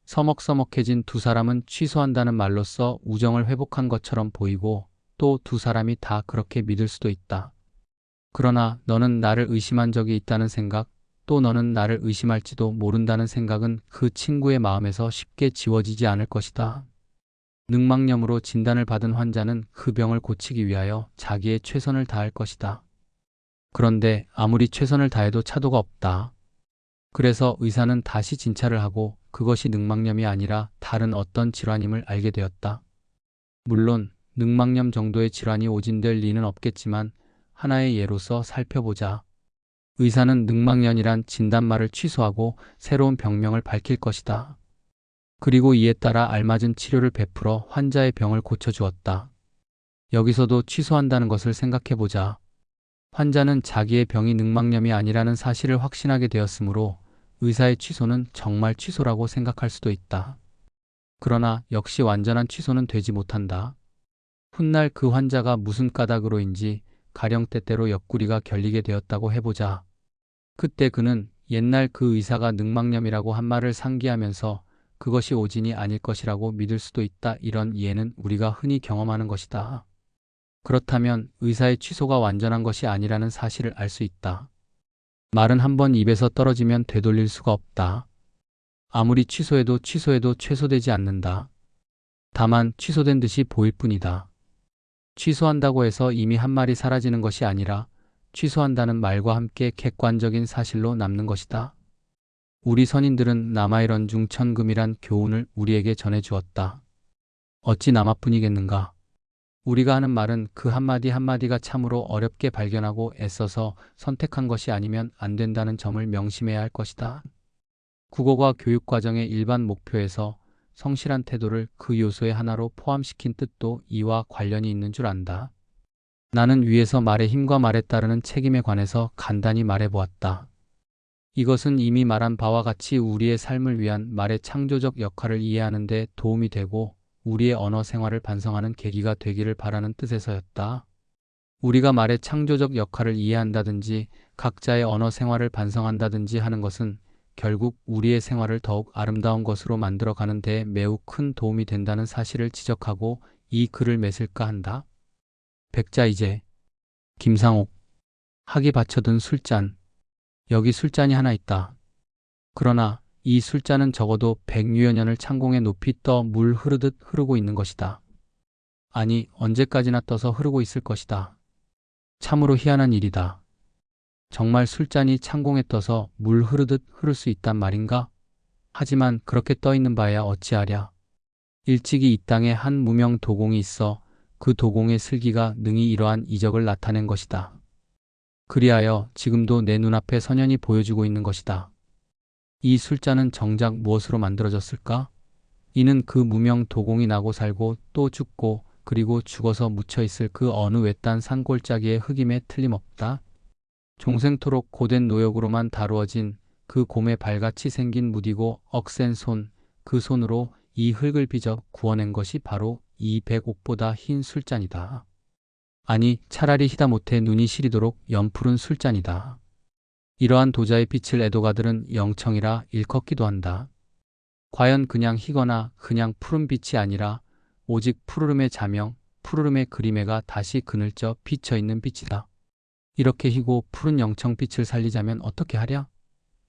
[SPEAKER 1] 서먹서먹해진 두 사람은 취소한다는 말로써 우정을 회복한 것처럼 보이고 또 두 사람이 다 그렇게 믿을 수도 있다. 그러나 너는 나를 의심한 적이 있다는 생각, 또 너는 나를 의심할지도 모른다는 생각은 그 친구의 마음에서 쉽게 지워지지 않을 것이다. 늑막염으로 진단을 받은 환자는 그 병을 고치기 위하여 자기의 최선을 다할 것이다. 그런데 아무리 최선을 다해도 차도가 없다. 그래서 의사는 다시 진찰을 하고 그것이 늑막염이 아니라 다른 어떤 질환임을 알게 되었다. 물론 늑막염 정도의 질환이 오진될 리는 없겠지만 하나의 예로서 살펴보자. 의사는 늑막염이란 진단말을 취소하고 새로운 병명을 밝힐 것이다. 그리고 이에 따라 알맞은 치료를 베풀어 환자의 병을 고쳐주었다. 여기서도 취소한다는 것을 생각해보자. 환자는 자기의 병이 늑막염이 아니라는 사실을 확신하게 되었으므로 의사의 취소는 정말 취소라고 생각할 수도 있다. 그러나 역시 완전한 취소는 되지 못한다. 훗날 그 환자가 무슨 까닭으로인지 가령 때때로 옆구리가 결리게 되었다고 해보자. 그때 그는 옛날 그 의사가 늑막염이라고 한 말을 상기하면서 그것이 오진이 아닐 것이라고 믿을 수도 있다. 이런 이해는 우리가 흔히 경험하는 것이다. 그렇다면 의사의 취소가 완전한 것이 아니라는 사실을 알 수 있다. 말은 한번 입에서 떨어지면 되돌릴 수가 없다. 아무리 취소해도 취소되지 않는다. 다만 취소된 듯이 보일 뿐이다. 취소한다고 해서 이미 한 말이 사라지는 것이 아니라 취소한다는 말과 함께 객관적인 사실로 남는 것이다. 우리 선인들은 남아이런 중천금이란 교훈을 우리에게 전해주었다. 어찌 남아뿐이겠는가? 우리가 하는 말은 그 한마디 한마디가 참으로 어렵게 발견하고 애써서 선택한 것이 아니면 안 된다는 점을 명심해야 할 것이다. 국어과 교육과정의 일반 목표에서 성실한 태도를 그 요소의 하나로 포함시킨 뜻도 이와 관련이 있는 줄 안다. 나는 위에서 말의 힘과 말에 따르는 책임에 관해서 간단히 말해보았다. 이것은 이미 말한 바와 같이 우리의 삶을 위한 말의 창조적 역할을 이해하는 데 도움이 되고 우리의 언어 생활을 반성하는 계기가 되기를 바라는 뜻에서였다. 우리가 말의 창조적 역할을 이해한다든지 각자의 언어 생활을 반성한다든지 하는 것은 결국 우리의 생활을 더욱 아름다운 것으로 만들어가는 데 매우 큰 도움이 된다는 사실을 지적하고 이 글을 맺을까 한다. 백자이제, 김상옥, 학이 받쳐든 술잔. 여기 술잔이 하나 있다. 그러나 이 술잔은 적어도 100여여 년을 창공에 높이 떠 물 흐르듯 흐르고 있는 것이다. 아니, 언제까지나 떠서 흐르고 있을 것이다. 참으로 희한한 일이다. 정말 술잔이 창공에 떠서 물 흐르듯 흐를 수 있단 말인가? 하지만 그렇게 떠 있는 바에야 어찌하랴. 일찍이 이 땅에 한 무명 도공이 있어 그 도공의 슬기가 능히 이러한 이적을 나타낸 것이다. 그리하여 지금도 내 눈앞에 선연히 보여주고 있는 것이다. 이 술잔은 정작 무엇으로 만들어졌을까? 이는 그 무명 도공이 나고 살고 또 죽고 그리고 죽어서 묻혀있을 그 어느 외딴 산골짜기의 흙임에 틀림없다. 종생토록 고된 노역으로만 다루어진 그 곰의 발같이 생긴 무디고 억센 손, 그 손으로 이 흙을 빚어 구워낸 것이 바로 이 백옥보다 흰 술잔이다. 아니, 차라리 희다 못해 눈이 시리도록 연푸른 술잔이다. 이러한 도자의 빛을 애도가들은 영청이라 일컫기도 한다. 과연 그냥 희거나 그냥 푸른 빛이 아니라 오직 푸르름의 자명, 푸르름의 그림애가 다시 그늘져 비쳐있는 빛이다. 이렇게 희고 푸른 영청빛을 살리자면 어떻게 하랴?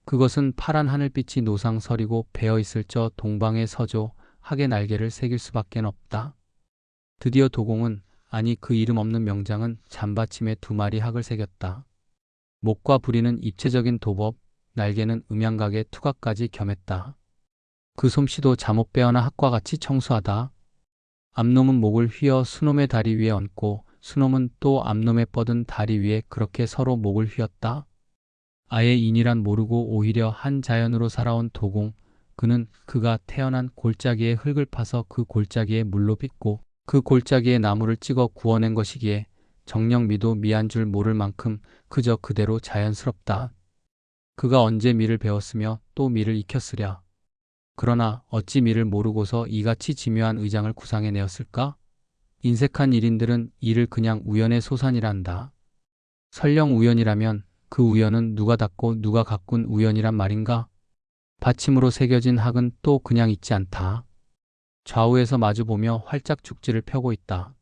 [SPEAKER 1] 그것은 파란 하늘빛이 노상서리고 배어있을 저 동방의 서조 학의 날개를 새길 수밖에 없다. 드디어 도공은, 아니 그 이름 없는 명장은 잔받침에 2마리 학을 새겼다. 목과 부리는 입체적인 도법, 날개는 음양각의 투각까지 겸했다. 그 솜씨도 잠옷 빼어나 학과 같이 청수하다. 암놈은 목을 휘어 수놈의 다리 위에 얹고 수놈은 또 암놈의 뻗은 다리 위에 그렇게 서로 목을 휘었다. 아예 인이란 모르고 오히려 한 자연으로 살아온 도공. 그는 그가 태어난 골짜기에 흙을 파서 그 골짜기에 물로 빚고 그 골짜기에 나무를 찍어 구워낸 것이기에 정녕 미도 미한 줄 모를 만큼 그저 그대로 자연스럽다. 그가 언제 미를 배웠으며 또 미를 익혔으랴. 그러나 어찌 미를 모르고서 이같이 지묘한 의장을 구상해내었을까? 인색한 일인들은 이를 그냥 우연의 소산이란다. 설령 우연이라면 그 우연은 누가 닦고 누가 가꾼 우연이란 말인가? 받침으로 새겨진 학은 또 그냥 있지 않다. 좌우에서 마주보며 활짝 죽지를 펴고 있다.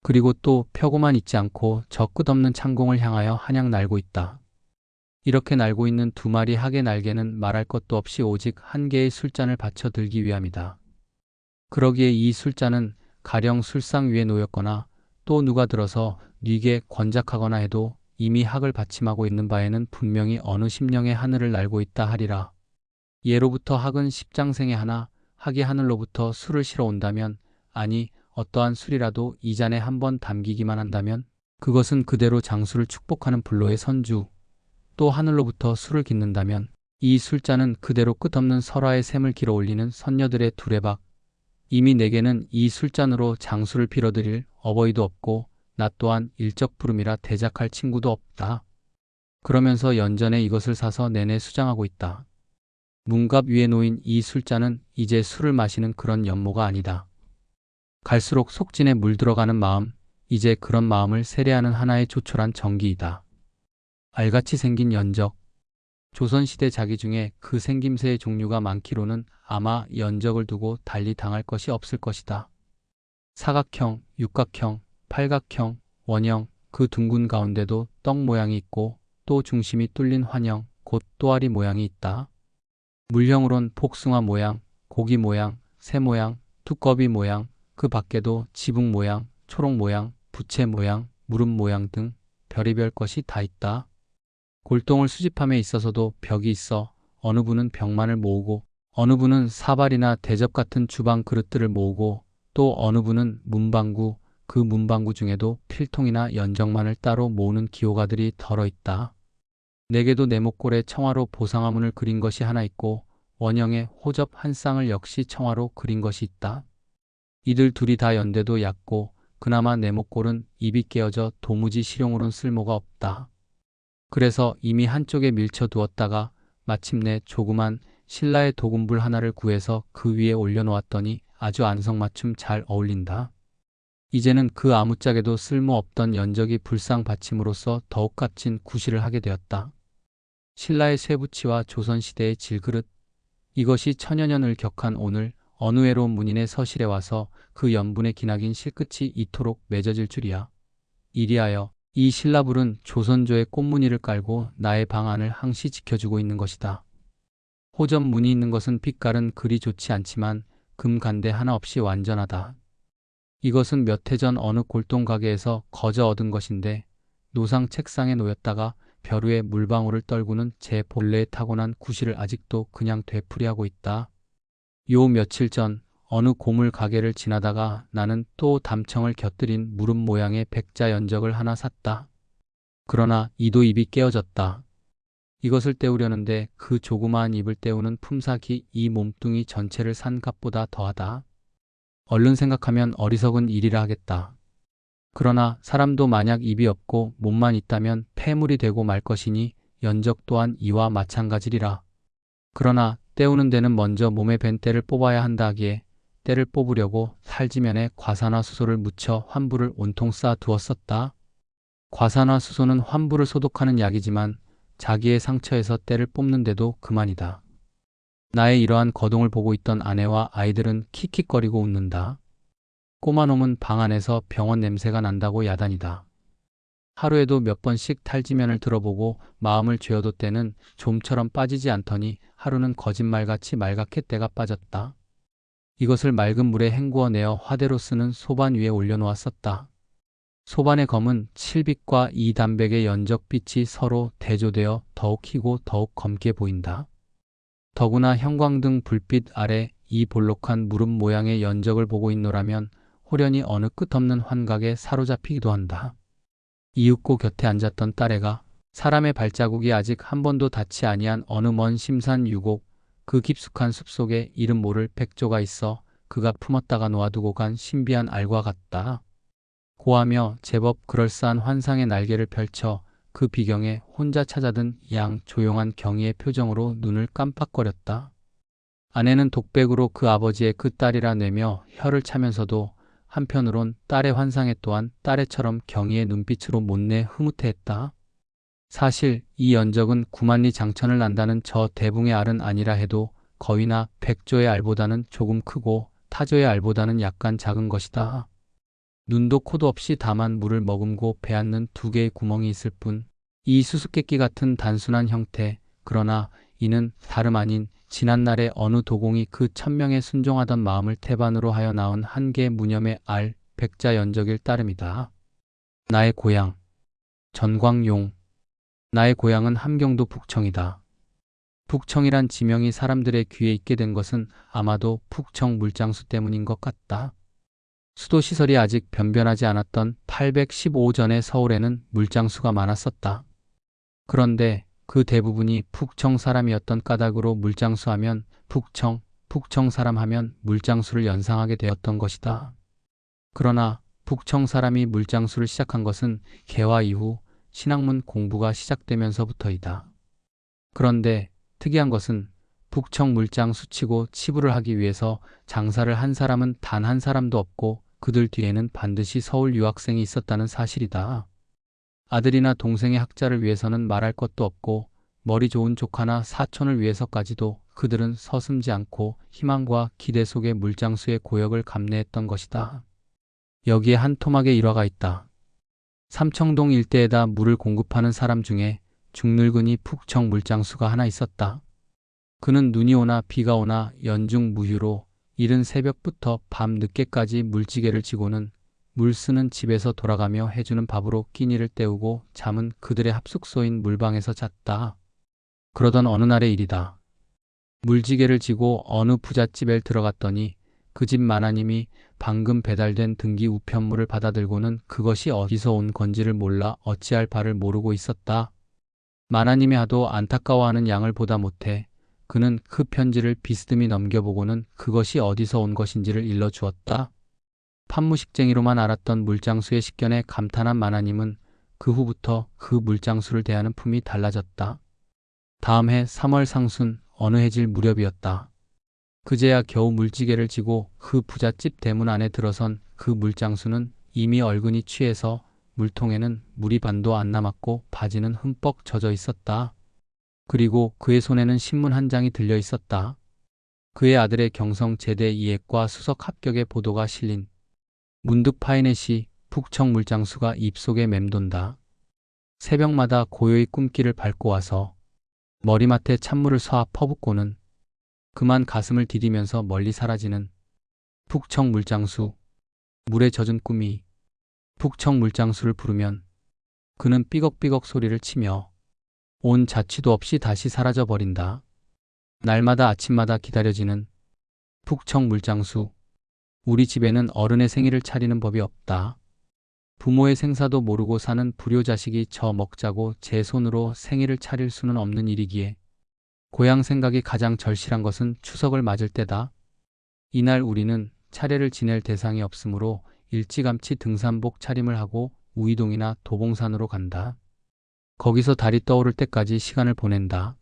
[SPEAKER 1] 그리고 또 펴고만 있지 않고 저 끝없는 창공을 향하여 한양 날고 있다. 이렇게 날고 있는 두 마리 학의 날개는 말할 것도 없이 오직 한 개의 술잔을 받쳐 들기 위함이다. 그러기에 이 술잔은 가령 술상 위에 놓였거나 또 누가 들어서 뉘게 권작하거나 해도 이미 학을 받침하고 있는 바에는 분명히 어느 심령의 하늘을 날고 있다 하리라. 예로부터 학은 십장생에 하나 학이 하늘로부터 술을 실어 온다면, 아니 어떠한 술이라도 이 잔에 한번 담기기만 한다면 그것은 그대로 장수를 축복하는 불로의 선주. 또 하늘로부터 술을 깃는다면 이 술잔은 그대로 끝없는 설화의 샘을 길어 올리는 선녀들의 두레박. 이미 내게는 이 술잔으로 장수를 빌어드릴 어버이도 없고 나 또한 일적 부름이라 대작할 친구도 없다. 그러면서 연전에 이것을 사서 내내 수장하고 있다. 문갑 위에 놓인 이 술잔은 이제 술을 마시는 그런 연모가 아니다. 갈수록 속진에 물들어가는 마음, 이제 그런 마음을 세례하는 하나의 조촐한 정기이다. 알같이 생긴 연적. 조선시대 자기 중에 그 생김새의 종류가 많기로는 아마 연적을 두고 달리 당할 것이 없을 것이다. 사각형, 육각형, 팔각형, 원형, 그 둥근 가운데도 떡 모양이 있고 또 중심이 뚫린 환형, 곧 또아리 모양이 있다. 물형으론 복숭아 모양, 고기 모양, 새 모양, 두꺼비 모양, 그 밖에도 지붕 모양, 초록 모양, 부채 모양, 무릎 모양 등 별의별 것이 다 있다. 골동을 수집함에 있어서도 벽이 있어 어느 분은 벽만을 모으고 어느 분은 사발이나 대접 같은 주방 그릇들을 모으고 또 어느 분은 문방구, 그 문방구 중에도 필통이나 연정만을 따로 모으는 기호가들이 덜어 있다. 내게도 네모꼴에 청화로 보상화문을 그린 것이 하나 있고 원형의 호접 한 쌍을 역시 청화로 그린 것이 있다. 이들 둘이 다 연대도 얕고 그나마 네모꼴은 입이 깨어져 도무지 실용으론 쓸모가 없다. 그래서 이미 한쪽에 밀쳐 두었다가 마침내 조그만 신라의 도금불 하나를 구해서 그 위에 올려놓았더니 아주 안성맞춤 잘 어울린다. 이제는 그 아무짝에도 쓸모없던 연적이 불상 받침으로써 더욱 값진 구실을 하게 되었다. 신라의 쇠붙이와 조선시대의 질그릇, 이것이 천여년을 격한 오늘 어느 외로운 문인의 서실에 와서 그 연분의 기나긴 실끝이 이토록 맺어질 줄이야. 이리하여 이 신라불은 조선조의 꽃무늬를 깔고 나의 방 안을 항시 지켜주고 있는 것이다. 호접 무늬 있는 것은 빛깔은 그리 좋지 않지만 금간대 하나 없이 완전하다. 이것은 몇 해 전 어느 골동 가게에서 거저 얻은 것인데 노상 책상에 놓였다가 벼루에 물방울을 떨구는 제 본래의 타고난 구실을 아직도 그냥 되풀이하고 있다. 요 며칠 전 어느 고물 가게를 지나다가 나는 또 담청을 곁들인 무릎 모양의 백자 연적을 하나 샀다. 그러나 이도 입이 깨어졌다. 이것을 때우려는데 그 조그마한 입을 때우는 품삯이 이 몸뚱이 전체를 산 값보다 더하다. 얼른 생각하면 어리석은 일이라 하겠다. 그러나 사람도 만약 입이 없고 몸만 있다면 폐물이 되고 말 것이니 연적 또한 이와 마찬가지리라. 그러나 때우는 데는 먼저 몸에 밴 때를 뽑아야 한다 하기에 때를 뽑으려고 살지면에 과산화수소를 묻혀 환부를 온통 쌓아 두었었다. 과산화수소는 환부를 소독하는 약이지만 자기의 상처에서 때를 뽑는데도 그만이다. 나의 이러한 거동을 보고 있던 아내와 아이들은 킥킥거리고 웃는다. 꼬마놈은 방 안에서 병원 냄새가 난다고 야단이다. 하루에도 몇 번씩 탈지면을 들어보고 마음을 죄어도 때는 좀처럼 빠지지 않더니 하루는 거짓말같이 말갛게 때가 빠졌다. 이것을 맑은 물에 헹구어내어 화대로 쓰는 소반 위에 올려놓았었다. 소반의 검은 칠빛과 이 담백의 연적빛이 서로 대조되어 더욱 희고 더욱 검게 보인다. 더구나 형광등 불빛 아래 이 볼록한 무릎 모양의 연적을 보고 있노라면 호련히 어느 끝없는 환각에 사로잡히기도 한다. 이윽고 곁에 앉았던 딸애가 사람의 발자국이 아직 한 번도 닿지 아니한 어느 먼 심산 유곡, 그 깊숙한 숲속에 이름 모를 백조가 있어 그가 품었다가 놓아두고 간 신비한 알과 같다. 고하며 제법 그럴싸한 환상의 날개를 펼쳐 그 비경에 혼자 찾아든 양 조용한 경의의 표정으로 눈을 깜빡거렸다. 아내는 독백으로 그 아버지의 그 딸이라 내며 혀를 차면서도 한편으론 딸의 환상에 또한 딸애처럼 경의의 눈빛으로 못내 흐뭇해했다. 사실 이 연적은 구만리 장천을 난다는 저 대붕의 알은 아니라 해도 거위나 백조의 알보다는 조금 크고 타조의 알보다는 약간 작은 것이다. 눈도 코도 없이 다만 물을 머금고 베앉는 두 개의 구멍이 있을 뿐, 이 수수께끼 같은 단순한 형태, 그러나 이는 다름 아닌 지난날의 어느 도공이 그 천명에 순종하던 마음을 태반으로 하여 낳은 한 개의 무념의 알, 백자 연적일 따름이다. 나의 고향, 전광용. 나의 고향은 함경도 북청이다. 북청이란 지명이 사람들의 귀에 있게 된 것은 아마도 북청 물장수 때문인 것 같다. 수도시설이 아직 변변하지 않았던 815전의 서울에는 물장수가 많았었다. 그런데 그 대부분이 북청 사람이었던 까닭으로 물장수하면 북청 사람 하면 물장수를 연상하게 되었던 것이다. 그러나 북청 사람이 물장수를 시작한 것은 개화 이후 신학문 공부가 시작되면서부터이다. 그런데 특이한 것은 북청 물장수 치고 치부를 하기 위해서 장사를 한 사람은 단 한 사람도 없고 그들 뒤에는 반드시 서울 유학생이 있었다는 사실이다. 아들이나 동생의 학자를 위해서는 말할 것도 없고 머리 좋은 조카나 사촌을 위해서까지도 그들은 서슴지 않고 희망과 기대 속에 물장수의 고역을 감내했던 것이다. 여기에 한 토막의 일화가 있다. 삼청동 일대에다 물을 공급하는 사람 중에 중늙은이 북청 물장수가 하나 있었다. 그는 눈이 오나 비가 오나 연중 무휴로 이른 새벽부터 밤 늦게까지 물지개를 지고는 물 쓰는 집에서 돌아가며 해주는 밥으로 끼니를 때우고 잠은 그들의 합숙소인 물방에서 잤다. 그러던 어느 날의 일이다. 물지개를 지고 어느 부잣집에 들어갔더니 그 집 마나님이 방금 배달된 등기 우편물을 받아들고는 그것이 어디서 온 건지를 몰라 어찌할 바를 모르고 있었다. 마나님이 하도 안타까워하는 양을 보다 못해 그는 그 편지를 비스듬히 넘겨보고는 그것이 어디서 온 것인지를 일러주었다. 판무식쟁이로만 알았던 물장수의 식견에 감탄한 마나님은 그 후부터 그 물장수를 대하는 품이 달라졌다. 다음 해 3월 상순 어느 해질 무렵이었다. 그제야 겨우 물지개를 지고 그 부잣집 대문 안에 들어선 그 물장수는 이미 얼근이 취해서 물통에는 물이 반도 안 남았고 바지는 흠뻑 젖어 있었다. 그리고 그의 손에는 신문 한 장이 들려 있었다. 그의 아들의 경성 제대 이액과 수석 합격의 보도가 실린 문득 파이넷이 북청 물장수가 입속에 맴돈다. 새벽마다 고요히 꿈길을 밟고 와서 머리맡에 찬물을 쏴 퍼붓고는 그만 가슴을 디디면서 멀리 사라지는 북청 물장수. 물에 젖은 꿈이 북청 물장수를 부르면 그는 삐걱삐걱 소리를 치며 온 자취도 없이 다시 사라져 버린다. 날마다 아침마다 기다려지는 북청 물장수. 우리 집에는 어른의 생일을 차리는 법이 없다. 부모의 생사도 모르고 사는 불효자식이 저 먹자고 제 손으로 생일을 차릴 수는 없는 일이기에 고향 생각이 가장 절실한 것은 추석을 맞을 때다. 이날 우리는 차례를 지낼 대상이 없으므로 일찌감치 등산복 차림을 하고 우이동이나 도봉산으로 간다. 거기서 달이 떠오를 때까지 시간을 보낸다.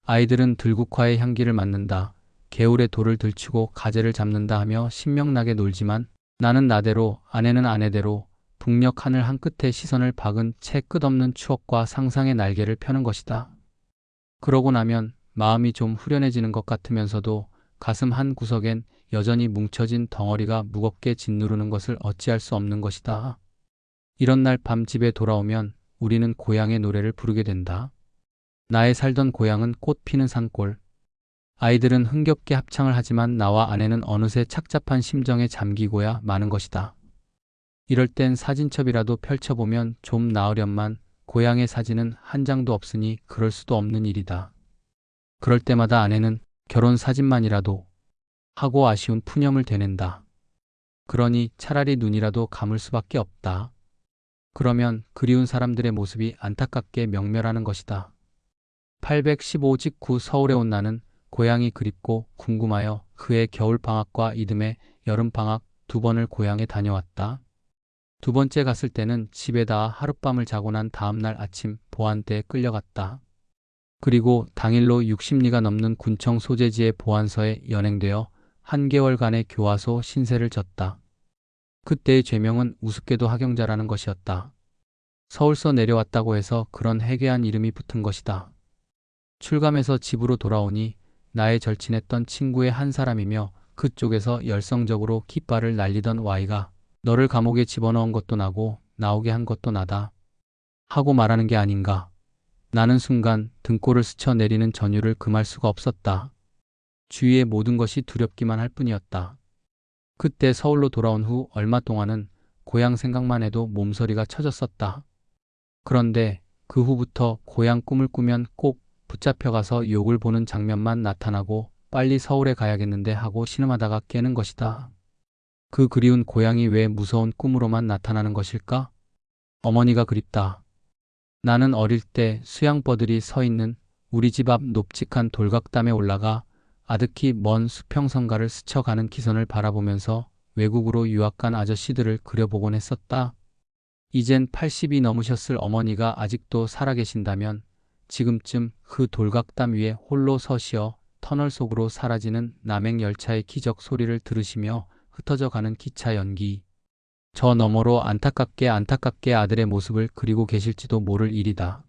[SPEAKER 1] 아이들은 들국화의 향기를 맡는다. 개울에 돌을 들추고 가재를 잡는다 하며 신명나게 놀지만 나는 나대로, 아내는 아내대로 북녘 하늘 한 끝에 시선을 박은 채 끝없는 추억과 상상의 날개를 펴는 것이다. 그러고 나면 마음이 좀 후련해지는 것 같으면서도 가슴 한 구석엔 여전히 뭉쳐진 덩어리가 무겁게 짓누르는 것을 어찌할 수 없는 것이다. 이런 날 밤 집에 돌아오면 우리는 고향의 노래를 부르게 된다. 나의 살던 고향은 꽃 피는 산골. 아이들은 흥겹게 합창을 하지만 나와 아내는 어느새 착잡한 심정에 잠기고야 마는 것이다. 이럴 땐 사진첩이라도 펼쳐보면 좀 나으련만 고향의 사진은 한 장도 없으니 그럴 수도 없는 일이다. 그럴 때마다 아내는 결혼 사진만이라도 하고 아쉬운 푸념을 되낸다. 그러니 차라리 눈이라도 감을 수밖에 없다. 그러면 그리운 사람들의 모습이 안타깝게 명멸하는 것이다. 815 직후 서울에 온 나는 고향이 그립고 궁금하여 그해 겨울방학과 이듬해 여름방학 2번을 고향에 다녀왔다. 2번째 갔을 때는 집에다 하룻밤을 자고 난 다음날 아침 보안대에 끌려갔다. 그리고 당일로 60리가 넘는 군청 소재지의 보안서에 연행되어 한 개월간의 교화소 신세를 졌다. 그때의 죄명은 우습게도 학영자라는 것이었다. 서울서 내려왔다고 해서 그런 해괴한 이름이 붙은 것이다. 출감해서 집으로 돌아오니 나의 절친했던 친구의 한 사람이며 그쪽에서 열성적으로 깃발을 날리던 Y가 너를 감옥에 집어넣은 것도 나고 나오게 한 것도 나다 하고 말하는 게 아닌가. 나는 순간 등골을 스쳐 내리는 전율을 금할 수가 없었다. 주위의 모든 것이 두렵기만 할 뿐이었다. 그때 서울로 돌아온 후 얼마 동안은 고향 생각만 해도 몸서리가 쳐졌었다. 그런데 그 후부터 고향 꿈을 꾸면 꼭 붙잡혀가서 욕을 보는 장면만 나타나고 빨리 서울에 가야겠는데 하고 신음하다가 깨는 것이다. 그 그리운 고향이 왜 무서운 꿈으로만 나타나는 것일까? 어머니가 그립다. 나는 어릴 때 수양버들이 서 있는 우리 집 앞 높직한 돌각담에 올라가 아득히 먼 수평성가를 스쳐가는 기선을 바라보면서 외국으로 유학 간 아저씨들을 그려보곤 했었다. 이젠 80이 넘으셨을 어머니가 아직도 살아계신다면 지금쯤 그 돌각담 위에 홀로 서시어 터널 속으로 사라지는 남행열차의 기적 소리를 들으시며 흩어져 가는 기차 연기. 저 너머로 안타깝게 아들의 모습을 그리고 계실지도 모를 일이다.